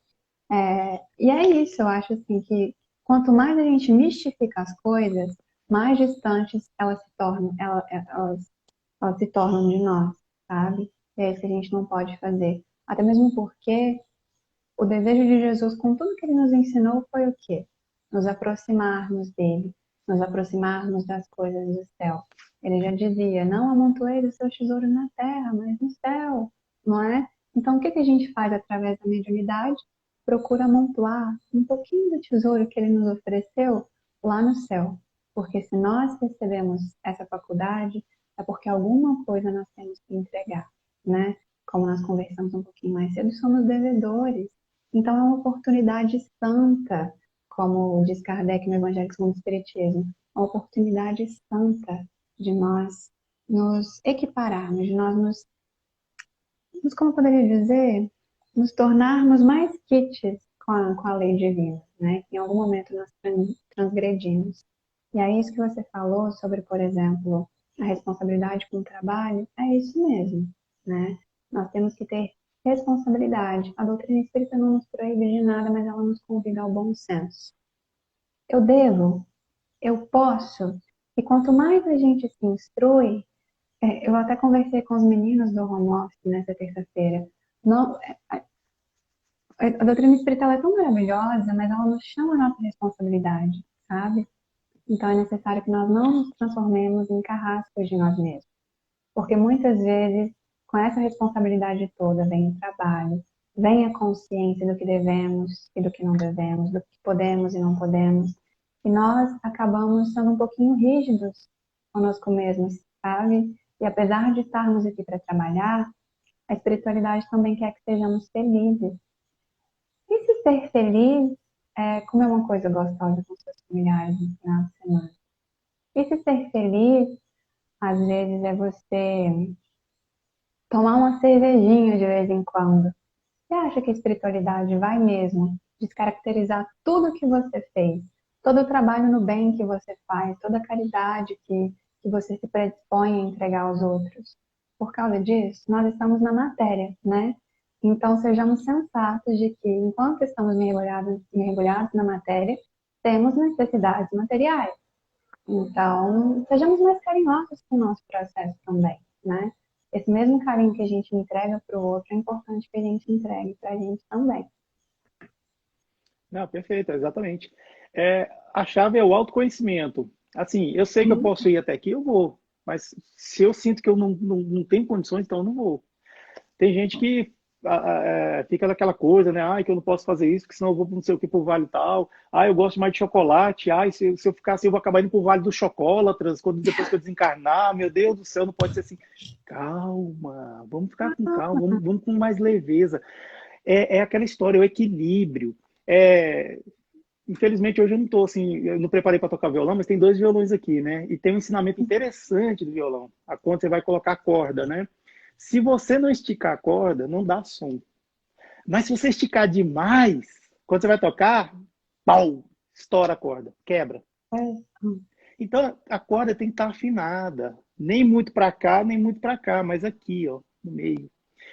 E é isso, eu acho assim que quanto mais a gente mistifica as coisas, mais distantes elas se tornam, elas se tornam de nós, sabe? E é isso que a gente não pode fazer. Até mesmo porque o desejo de Jesus, com tudo que ele nos ensinou, foi o quê? Nos aproximarmos dele, nos aproximarmos das coisas do céu. Ele já dizia: não amontoeis o seu tesouro na terra, mas no céu, não é? Então, o que a gente faz através da mediunidade? procura amontoar um pouquinho do tesouro que ele nos ofereceu lá no céu. Porque se nós recebemos essa faculdade, é porque alguma coisa nós temos que entregar, né? Como nós conversamos um pouquinho mais cedo, somos devedores. Então é uma oportunidade santa, como diz Kardec no Evangelho segundo o Espiritismo, uma oportunidade santa de nós nos equipararmos, de nós como eu poderia dizer, nos tornarmos mais kits com a lei divina, né? Que em algum momento nós transgredimos. E aí isso que você falou sobre, por exemplo, a responsabilidade com o trabalho, é isso mesmo, né? Nós temos que ter responsabilidade. A doutrina espírita não nos proíbe de nada, mas ela nos convida ao bom senso. Eu devo, eu posso, e quanto mais a gente se instrui, eu até conversei com os meninos do home office nessa terça-feira. Não, a doutrina espírita ela é tão maravilhosa, mas ela nos chama a nossa responsabilidade, sabe? Então é necessário que nós não nos transformemos em carrascos de nós mesmos. Porque muitas vezes, com essa responsabilidade toda, vem o trabalho, vem a consciência do que devemos e do que não devemos, do que podemos e não podemos. E nós acabamos sendo um pouquinho rígidos conosco mesmos, sabe? E apesar de estarmos aqui para trabalhar, a espiritualidade também quer que sejamos felizes. E se ser feliz é comer uma coisa gostosa com seus familiares no final de semana? E se ser feliz, às vezes, é você tomar uma cervejinha de vez em quando? Você acha que a espiritualidade vai mesmo descaracterizar tudo que você fez? Todo o trabalho no bem que você faz, toda a caridade que você se predispõe a entregar aos outros? Por causa disso, nós estamos na matéria, né? Então, sejamos sensatos de que, enquanto estamos mergulhados na matéria, temos necessidades materiais. Então, sejamos mais carinhosos com o nosso processo também, né? Esse mesmo carinho que a gente entrega para o outro, é importante que a gente entregue para a gente também. Não, perfeito, exatamente. A chave é o autoconhecimento. Assim, eu sei que eu posso ir até aqui, eu vou. Mas se eu sinto que eu não tenho condições, então eu não vou. Tem gente que fica naquela coisa, né? Que eu não posso fazer isso, porque senão eu vou não sei o que pro vale tal. Eu gosto mais de chocolate. Se eu ficar assim, eu vou acabar indo pro vale dos chocolatras, depois que eu desencarnar. Meu Deus do céu, não pode ser assim. Calma, vamos ficar com calma, vamos com mais leveza. É aquela história, o equilíbrio. Infelizmente, hoje eu não estou assim, eu não preparei para tocar violão, mas tem 2 violões aqui, né? E tem um ensinamento interessante do violão, a quando você vai colocar a corda, né? Se você não esticar a corda, não dá som. Mas se você esticar demais, quando você vai tocar, pau, estoura a corda, quebra. Então, a corda tem que estar afinada. Nem muito para cá, nem muito para cá, mas aqui, ó, no meio.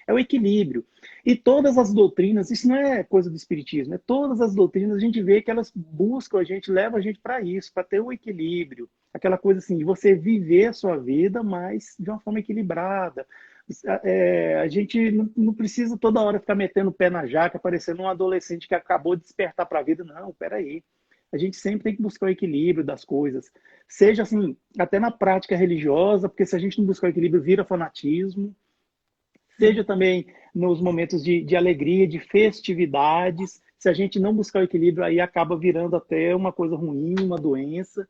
É o equilíbrio. E todas as doutrinas, isso não é coisa do espiritismo, é todas as doutrinas, a gente vê que elas buscam a gente, levam a gente para isso, para ter o equilíbrio. Aquela coisa assim, de você viver a sua vida, mas de uma forma equilibrada. A gente não precisa toda hora ficar metendo o pé na jaca, parecendo um adolescente que acabou de despertar para a vida. Não, peraí. A gente sempre tem que buscar o equilíbrio das coisas. Seja assim, até na prática religiosa, porque se a gente não buscar o equilíbrio, vira fanatismo. Seja também nos momentos de alegria, de festividades. Se a gente não buscar o equilíbrio, aí acaba virando até uma coisa ruim, uma doença.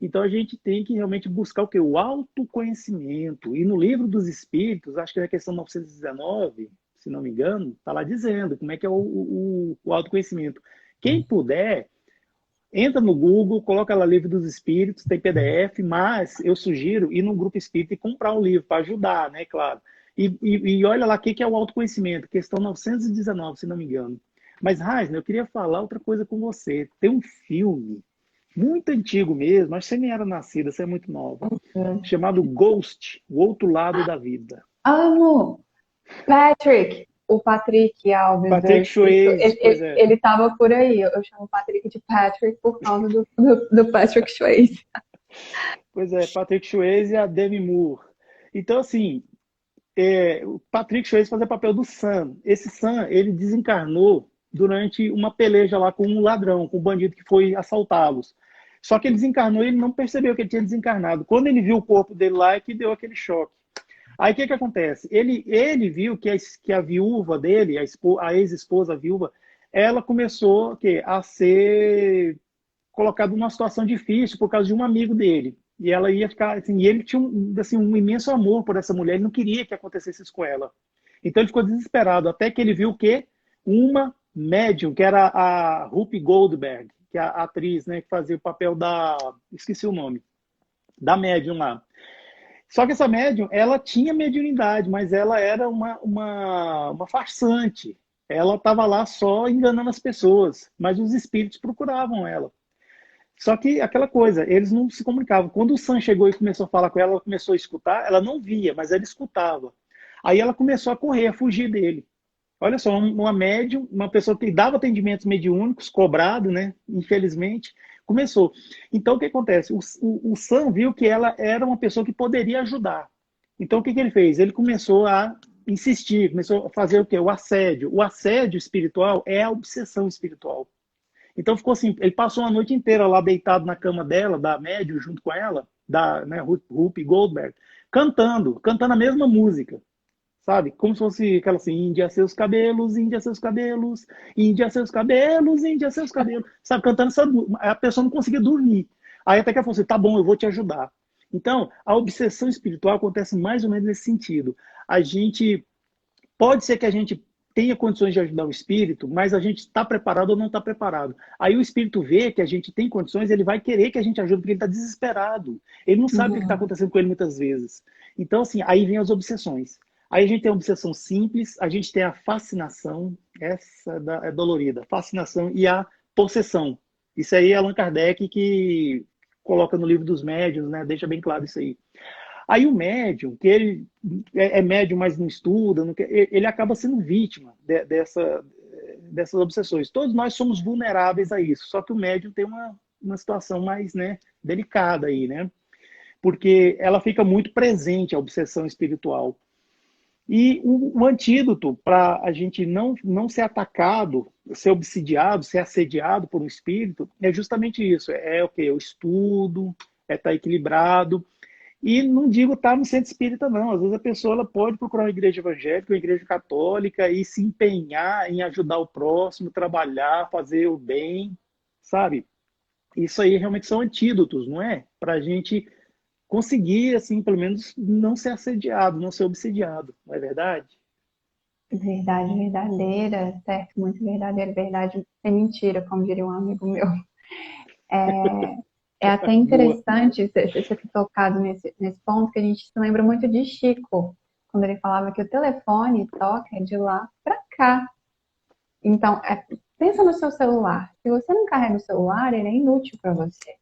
Então a gente tem que realmente buscar o quê? O autoconhecimento. E no Livro dos Espíritos, acho que é a questão 919, se não me engano, está lá dizendo como é que é o autoconhecimento. Quem puder, entra no Google, coloca lá Livro dos Espíritos, tem PDF, mas eu sugiro ir num grupo espírita e comprar um livro para ajudar, né, claro. E olha lá o que é o autoconhecimento, questão 919, se não me engano. Mas, Raisner, eu queria falar outra coisa com você. Tem um filme muito antigo mesmo, acho que você nem era nascida, você é muito nova, chamado Ghost, O Outro Lado da Vida. Amo! Patrick! O Patrick Alves. Patrick Swayze, ele estava por aí. Eu chamo o Patrick de Patrick por causa do Patrick Swayze. Pois é, Patrick Swayze e a Demi Moore. Então, assim, o Patrick Swayze fazia papel do Sam. Esse Sam, ele desencarnou durante uma peleja lá com um ladrão, com um bandido que foi assaltá-los. Só que ele desencarnou e ele não percebeu que ele tinha desencarnado. Quando ele viu o corpo dele lá, é que deu aquele choque. Aí o que acontece? Ele viu que a viúva dele, a ex-esposa viúva, ela começou a ser colocada numa situação difícil por causa de um amigo dele. E ela ia ficar, assim, e ele tinha um imenso amor por essa mulher, ele não queria que acontecesse isso com ela. Então ele ficou desesperado, até que ele viu o quê? Uma médium, que era a Whoopi Goldberg, que é a atriz, né, que fazia o papel da... Esqueci o nome. Da médium lá. Só que essa médium, ela tinha mediunidade, mas ela era uma farsante. Ela estava lá só enganando as pessoas, mas os espíritos procuravam ela. Só que aquela coisa, eles não se comunicavam. Quando o Sam chegou e começou a falar com ela, ela começou a escutar, ela não via, mas ela escutava. Aí ela começou a correr, a fugir dele. Olha só, uma médium, uma pessoa que dava atendimentos mediúnicos, cobrado, né? Infelizmente, começou. Então, o que acontece? O Sam viu que ela era uma pessoa que poderia ajudar. Então, o que ele fez? Ele começou a insistir, começou a fazer o quê? O assédio. O assédio espiritual é a obsessão espiritual. Então, ficou assim, ele passou uma noite inteira lá deitado na cama dela, da médium, junto com ela, da, né, Whoopi Goldberg, cantando a mesma música. Sabe? Como se fosse aquela assim, Índia seus cabelos, Índia seus cabelos, Índia seus cabelos, Índia seus cabelos. Sabe? Cantando essa música. A pessoa não conseguia dormir. Aí até que ela falou assim, tá bom, eu vou te ajudar. Então, a obsessão espiritual acontece mais ou menos nesse sentido. A gente, pode ser que a gente tenha condições de ajudar o espírito, mas a gente está preparado ou não está preparado. Aí o espírito vê que a gente tem condições, ele vai querer que a gente ajude, porque ele está desesperado. Ele não sabe o que está Uhum. acontecendo com ele muitas vezes. Então, assim, aí vem as obsessões. Aí a gente tem a obsessão simples, a gente tem a fascinação, essa é dolorida, fascinação e a possessão. Isso aí é Allan Kardec que coloca no livro dos médiuns, né? Deixa bem claro isso aí. Aí o médium, que ele é médium, mas não estuda, não quer, ele acaba sendo vítima dessas obsessões. Todos nós somos vulneráveis a isso, só que o médium tem uma situação mais, né, delicada aí, né? Porque ela fica muito presente, a obsessão espiritual. E o antídoto para a gente não ser atacado, ser obsidiado, ser assediado por um espírito, é justamente isso. É o quê? O estudo, é estar equilibrado. E não digo estar no centro espírita, não. Às vezes a pessoa ela pode procurar uma igreja evangélica, uma igreja católica e se empenhar em ajudar o próximo, trabalhar, fazer o bem, sabe? Isso aí realmente são antídotos, não é? Para a gente conseguir, assim, pelo menos não ser assediado, não ser obsediado, não é verdade? Verdade verdadeira, certo? Muito verdadeira, verdade é mentira, como diria um amigo meu. É até Boa. interessante você ter tocado nesse ponto, que a gente se lembra muito de Chico, quando ele falava que o telefone toca de lá para cá. Então, pensa no seu celular. Se você não carrega o celular, ele é inútil para você.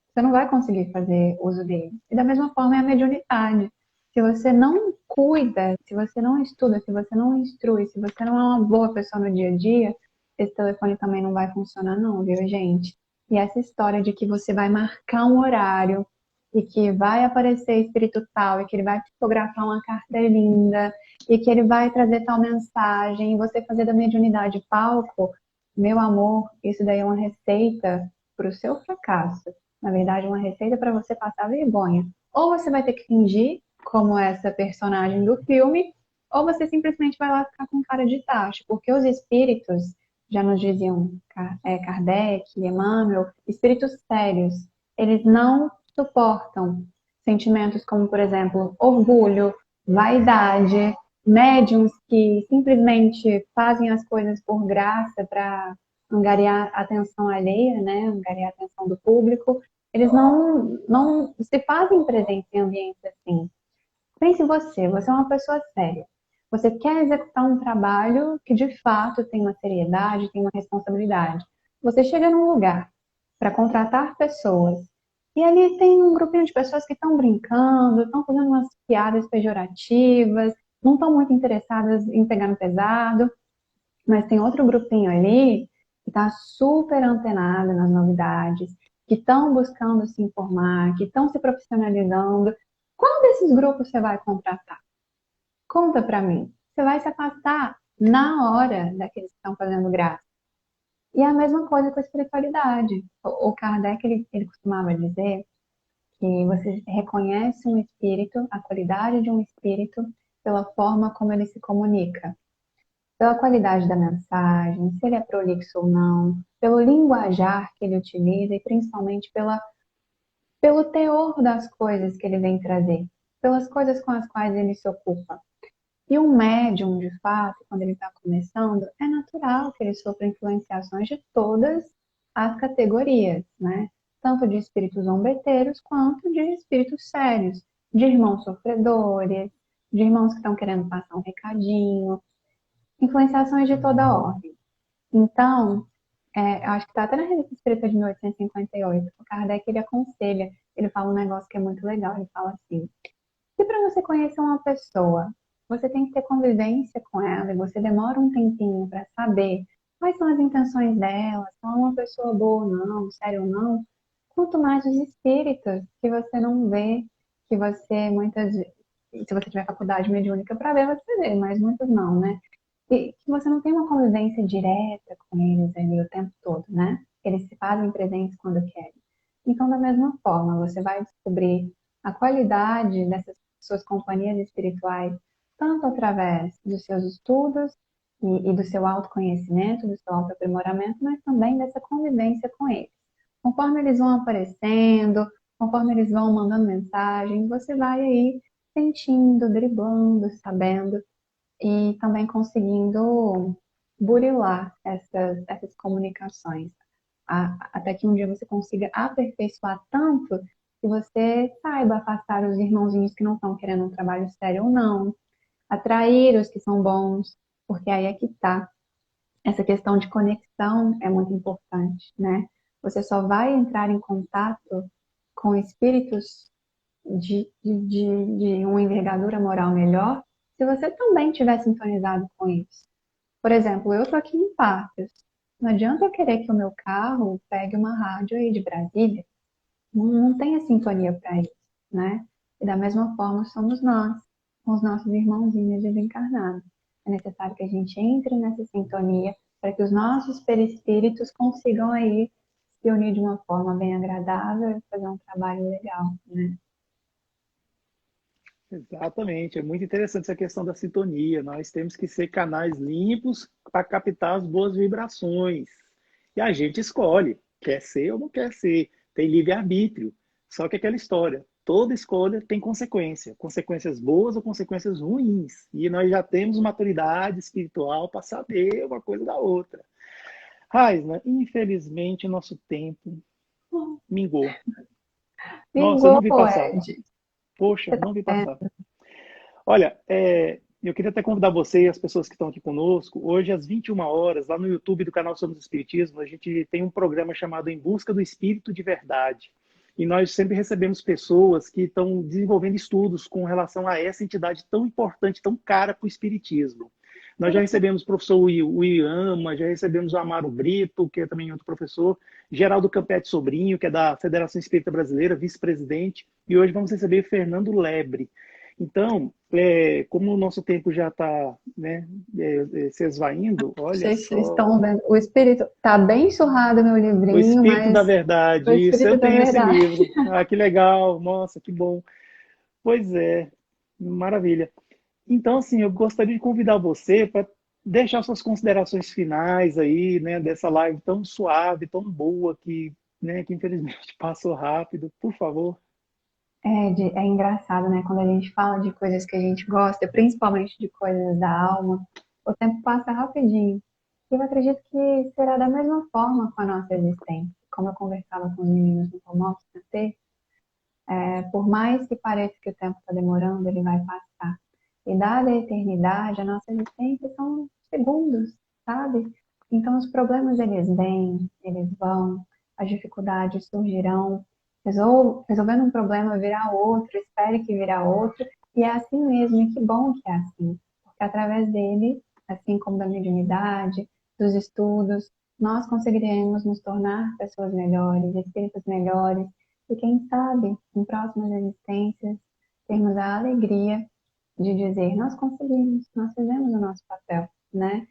Você não vai conseguir fazer uso dele. E da mesma forma é a mediunidade. Se você não cuida, se você não estuda, se você não instrui, se você não é uma boa pessoa no dia a dia, esse telefone também não vai funcionar não, viu, gente? E essa história de que você vai marcar um horário e que vai aparecer espírito tal e que ele vai psicografar uma carta linda e que ele vai trazer tal mensagem e você fazer da mediunidade palco, meu amor, isso daí é uma receita para o seu fracasso. Na verdade, uma receita para você passar vergonha. Ou você vai ter que fingir como essa personagem do filme, ou você simplesmente vai lá ficar com cara de tacho, porque os espíritos, já nos diziam Kardec, Emmanuel, espíritos sérios, eles não suportam sentimentos como, por exemplo, orgulho, vaidade, médiums que simplesmente fazem as coisas por graça para angariar a atenção alheia, né, angariar a atenção do público, eles não se fazem presentes em ambientes assim. Pense você é uma pessoa séria. Você quer executar um trabalho que de fato tem uma seriedade, tem uma responsabilidade. Você chega num lugar para contratar pessoas e ali tem um grupinho de pessoas que estão brincando, estão fazendo umas piadas pejorativas, não estão muito interessadas em pegar no pesado, mas tem outro grupinho ali que está super antenado nas novidades, que estão buscando se informar, que estão se profissionalizando. Qual desses grupos você vai contratar? Conta para mim. Você vai se afastar na hora daqueles que estão fazendo graça. E é a mesma coisa com a espiritualidade. O Kardec, ele costumava dizer que você reconhece um espírito, a qualidade de um espírito, pela forma como ele se comunica. pela qualidade da mensagem, se ele é prolixo ou não, pelo linguajar que ele utiliza e principalmente pelo teor das coisas que ele vem trazer, pelas coisas com as quais ele se ocupa. E um médium, de fato, quando ele está começando, é natural que ele sofra influenciações de todas as categorias, né? Tanto de espíritos zombeteiros quanto de espíritos sérios, de irmãos sofredores, de irmãos que estão querendo passar um recadinho, influenciações de toda ordem. Então, acho que está até na Revista Espírita de 1858, o Kardec ele aconselha, ele fala um negócio que é muito legal, ele fala assim, se para você conhecer uma pessoa, você tem que ter convivência com ela e você demora um tempinho para saber quais são as intenções dela, se ela é uma pessoa boa ou não, séria ou não, quanto mais os espíritos que você não vê, que você muitas vezes, se você tiver faculdade mediúnica para ver, você vê, mas muitos não, né? E que você não tem uma convivência direta com eles ali o tempo todo, né? Eles se fazem presentes quando querem. Então, da mesma forma, você vai descobrir a qualidade dessas suas companhias espirituais, tanto através dos seus estudos e do seu autoconhecimento, do seu autoaprimoramento, mas também dessa convivência com eles. Conforme eles vão aparecendo, conforme eles vão mandando mensagem, você vai aí sentindo, driblando, sabendo e também conseguindo burilar essas comunicações, até que um dia você consiga aperfeiçoar tanto que você saiba afastar os irmãozinhos que não estão querendo um trabalho sério ou não, atrair os que são bons, porque aí é que tá. Essa questão de conexão é muito importante, né? Você só vai entrar em contato com espíritos de uma envergadura moral melhor se você também estiver sintonizado com isso. Por exemplo, eu estou aqui em Patos. Não adianta eu querer que o meu carro pegue uma rádio aí de Brasília. Não tem a sintonia para isso, né? E da mesma forma somos nós, com os nossos irmãozinhos desencarnados. É necessário que a gente entre nessa sintonia para que os nossos perispíritos consigam aí se unir de uma forma bem agradável e fazer um trabalho legal, né? Exatamente, é muito interessante essa questão da sintonia. Nós temos que ser canais limpos para captar as boas vibrações. E a gente escolhe, quer ser ou não quer ser, tem livre-arbítrio. Só que aquela história, toda escolha tem consequência, consequências boas ou consequências ruins. E nós já temos maturidade espiritual para saber uma coisa da outra. Raisna, infelizmente o nosso tempo mingou. Nossa, eu não Ligou, vi passar. Ed. Poxa, Você tá não vi vendo? passar. Olha, eu queria até convidar você e as pessoas que estão aqui conosco. Hoje, às 21 horas, lá no YouTube do canal Somos Espiritismo, a gente tem um programa chamado Em Busca do Espírito de Verdade. E nós sempre recebemos pessoas que estão desenvolvendo estudos com relação a essa entidade tão importante, tão cara para o Espiritismo. Nós já recebemos o professor Uiama, já recebemos o Amaro Brito, que é também outro professor, Geraldo Campetti Sobrinho, que é da Federação Espírita Brasileira, vice-presidente, e hoje vamos receber Fernando Lebre. Então, como o nosso tempo já está, né, se esvaindo, olha Vocês só. estão vendo. O espírito tá bem surrado meu O livrinho, Espírito da mas o Verdade, isso, eu espírito da tenho esse verdade. livro. Ah, que legal, nossa, que bom. Pois é, maravilha. Então, assim, eu gostaria de convidar você para deixar suas considerações finais aí, né, dessa live tão suave, tão boa, que infelizmente passou rápido, por favor. É engraçado, né? Quando a gente fala de coisas que a gente gosta, principalmente de coisas da alma, o tempo passa rapidinho. E eu acredito que será da mesma forma com a nossa existência. Como eu conversava com os meninos no Tomóvel, por mais que pareça que o tempo está demorando, ele vai passar. E dada a eternidade, a nossa existência são segundos, sabe? Então os problemas eles vêm, eles vão, as dificuldades surgirão. Resolvendo um problema virá outro, espere que virá outro, e é assim mesmo, e que bom que é assim, porque através dele, assim como da mediunidade, dos estudos, nós conseguiremos nos tornar pessoas melhores, espíritos melhores, e quem sabe, em próximas existências, termos a alegria de dizer, nós conseguimos, nós fizemos o nosso papel, né?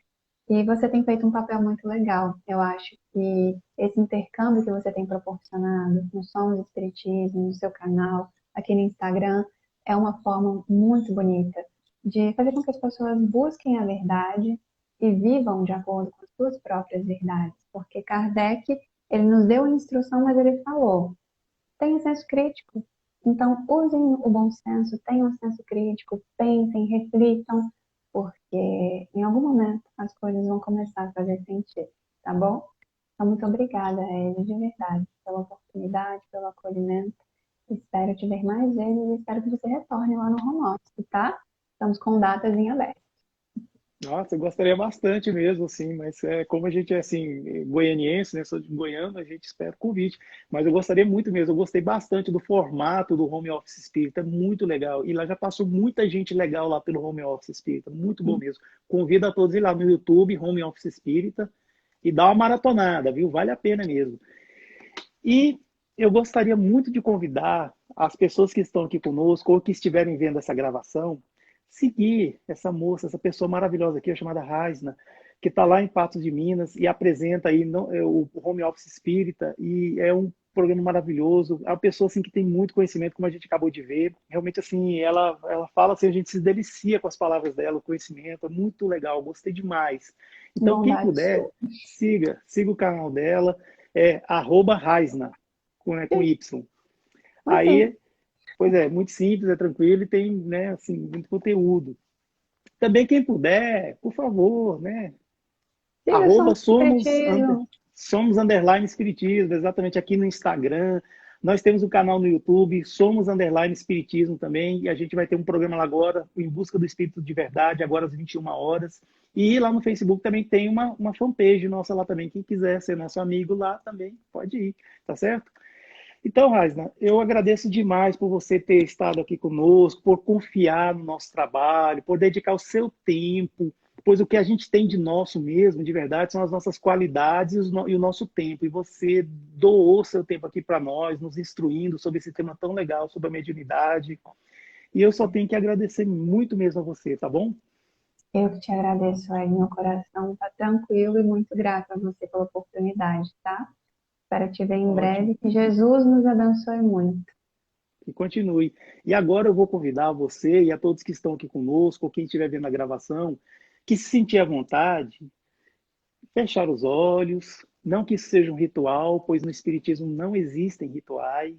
E você tem feito um papel muito legal. Eu acho que esse intercâmbio que você tem proporcionado no Somos Espiritismo, no seu canal, aqui no Instagram, é uma forma muito bonita de fazer com que as pessoas busquem a verdade e vivam de acordo com as suas próprias verdades. Porque Kardec, ele nos deu a instrução, mas ele falou, tenha senso crítico. Então, usem o bom senso, tenham senso crítico, pensem, reflitam, porque em algum momento as coisas vão começar a fazer sentido, tá bom? Então, muito obrigada, Hélio, de verdade, pela oportunidade, pelo acolhimento. Espero te ver mais vezes e espero que você retorne lá no home office, tá? Estamos com datas em aberto. Nossa, eu gostaria bastante mesmo, assim, mas como a gente é, assim, goianiense, né, sou de Goiânia, a gente espera o convite. Mas eu gostaria muito mesmo, eu gostei bastante do formato do Home Office Espírita, é muito legal. E lá já passou muita gente legal lá pelo Home Office Espírita, muito bom mesmo. Convido a todos a ir lá no YouTube, Home Office Espírita, e dar uma maratonada, viu? Vale a pena mesmo. E eu gostaria muito de convidar as pessoas que estão aqui conosco ou que estiverem vendo essa gravação, seguir essa moça, essa pessoa maravilhosa aqui, chamada Raisna, que está lá em Patos de Minas e apresenta aí o Home Office Espírita, e é um programa maravilhoso. É uma pessoa assim que tem muito conhecimento, como a gente acabou de ver. Realmente assim, ela fala assim, a gente se delicia com as palavras dela, o conhecimento, é muito legal, gostei demais. Então, quem Bondade puder, sua. siga o canal dela, @Raisna, com Y. Muito bem. Aí, pois é, muito simples, é tranquilo e tem, né, assim, muito conteúdo. Também quem puder, por favor, né? Siga Arroba Somos Espiritismo. somos underline espiritismo, exatamente aqui no Instagram. Nós temos um canal no YouTube, somos underline espiritismo também, e a gente vai ter um programa lá agora, Em Busca do Espírito de Verdade, agora às 21 horas. E lá no Facebook também tem uma fanpage nossa lá também. Quem quiser ser nosso amigo lá também pode ir, tá certo? Então, Raisna, eu agradeço demais por você ter estado aqui conosco, por confiar no nosso trabalho, por dedicar o seu tempo, pois o que a gente tem de nosso mesmo, de verdade, são as nossas qualidades e o nosso tempo. E você doou seu tempo aqui para nós, nos instruindo sobre esse tema tão legal, sobre a mediunidade. E eu só tenho que agradecer muito mesmo a você, tá bom? Eu que te agradeço aí, meu coração está tranquilo e muito grata a você pela oportunidade, tá? Espero te ver em Ótimo. breve. Que Jesus nos abençoe muito. E continue. E agora eu vou convidar você e a todos que estão aqui conosco, ou quem estiver vendo a gravação, que se sentir à vontade, fechar os olhos, não que isso seja um ritual, pois no Espiritismo não existem rituais.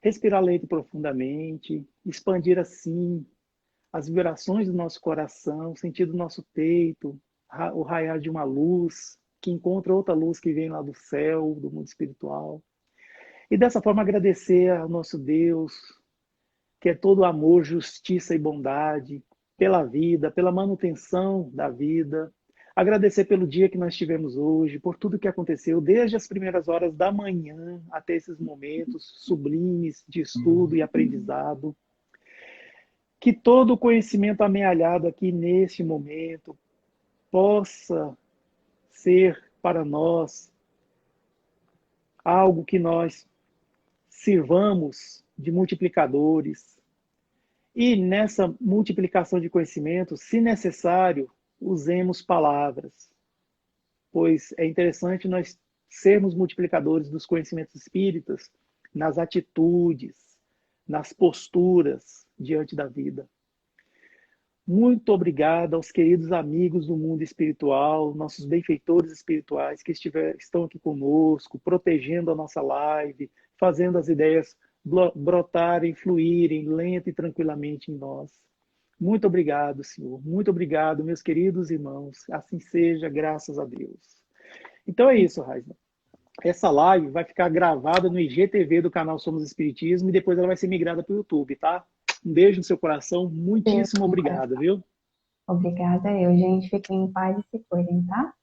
Respirar lento e profundamente, expandir assim as vibrações do nosso coração, sentir do nosso peito, o raiar de uma luz, que encontra outra luz que vem lá do céu, do mundo espiritual. E dessa forma agradecer ao nosso Deus, que é todo amor, justiça e bondade, pela vida, pela manutenção da vida. Agradecer pelo dia que nós tivemos hoje, por tudo que aconteceu, desde as primeiras horas da manhã até esses momentos sublimes de estudo e aprendizado. Que todo o conhecimento amealhado aqui neste momento possa ser para nós algo que nós sirvamos de multiplicadores. E nessa multiplicação de conhecimento, se necessário, usemos palavras, pois é interessante nós sermos multiplicadores dos conhecimentos espíritas nas atitudes, nas posturas diante da vida. Muito obrigado aos queridos amigos do mundo espiritual, nossos benfeitores espirituais que estão aqui conosco, protegendo a nossa live, fazendo as ideias brotarem, fluírem lenta e tranquilamente em nós. Muito obrigado, Senhor. Muito obrigado, meus queridos irmãos. Assim seja, graças a Deus. Então é isso, Raisna. Essa live vai ficar gravada no IGTV do canal Somos Espiritismo e depois ela vai ser migrada para o YouTube, tá? Um beijo no seu coração. Beijo Muitíssimo no obrigado, coração. viu? Obrigada eu, gente. Fiquem em paz e se cuidem, tá?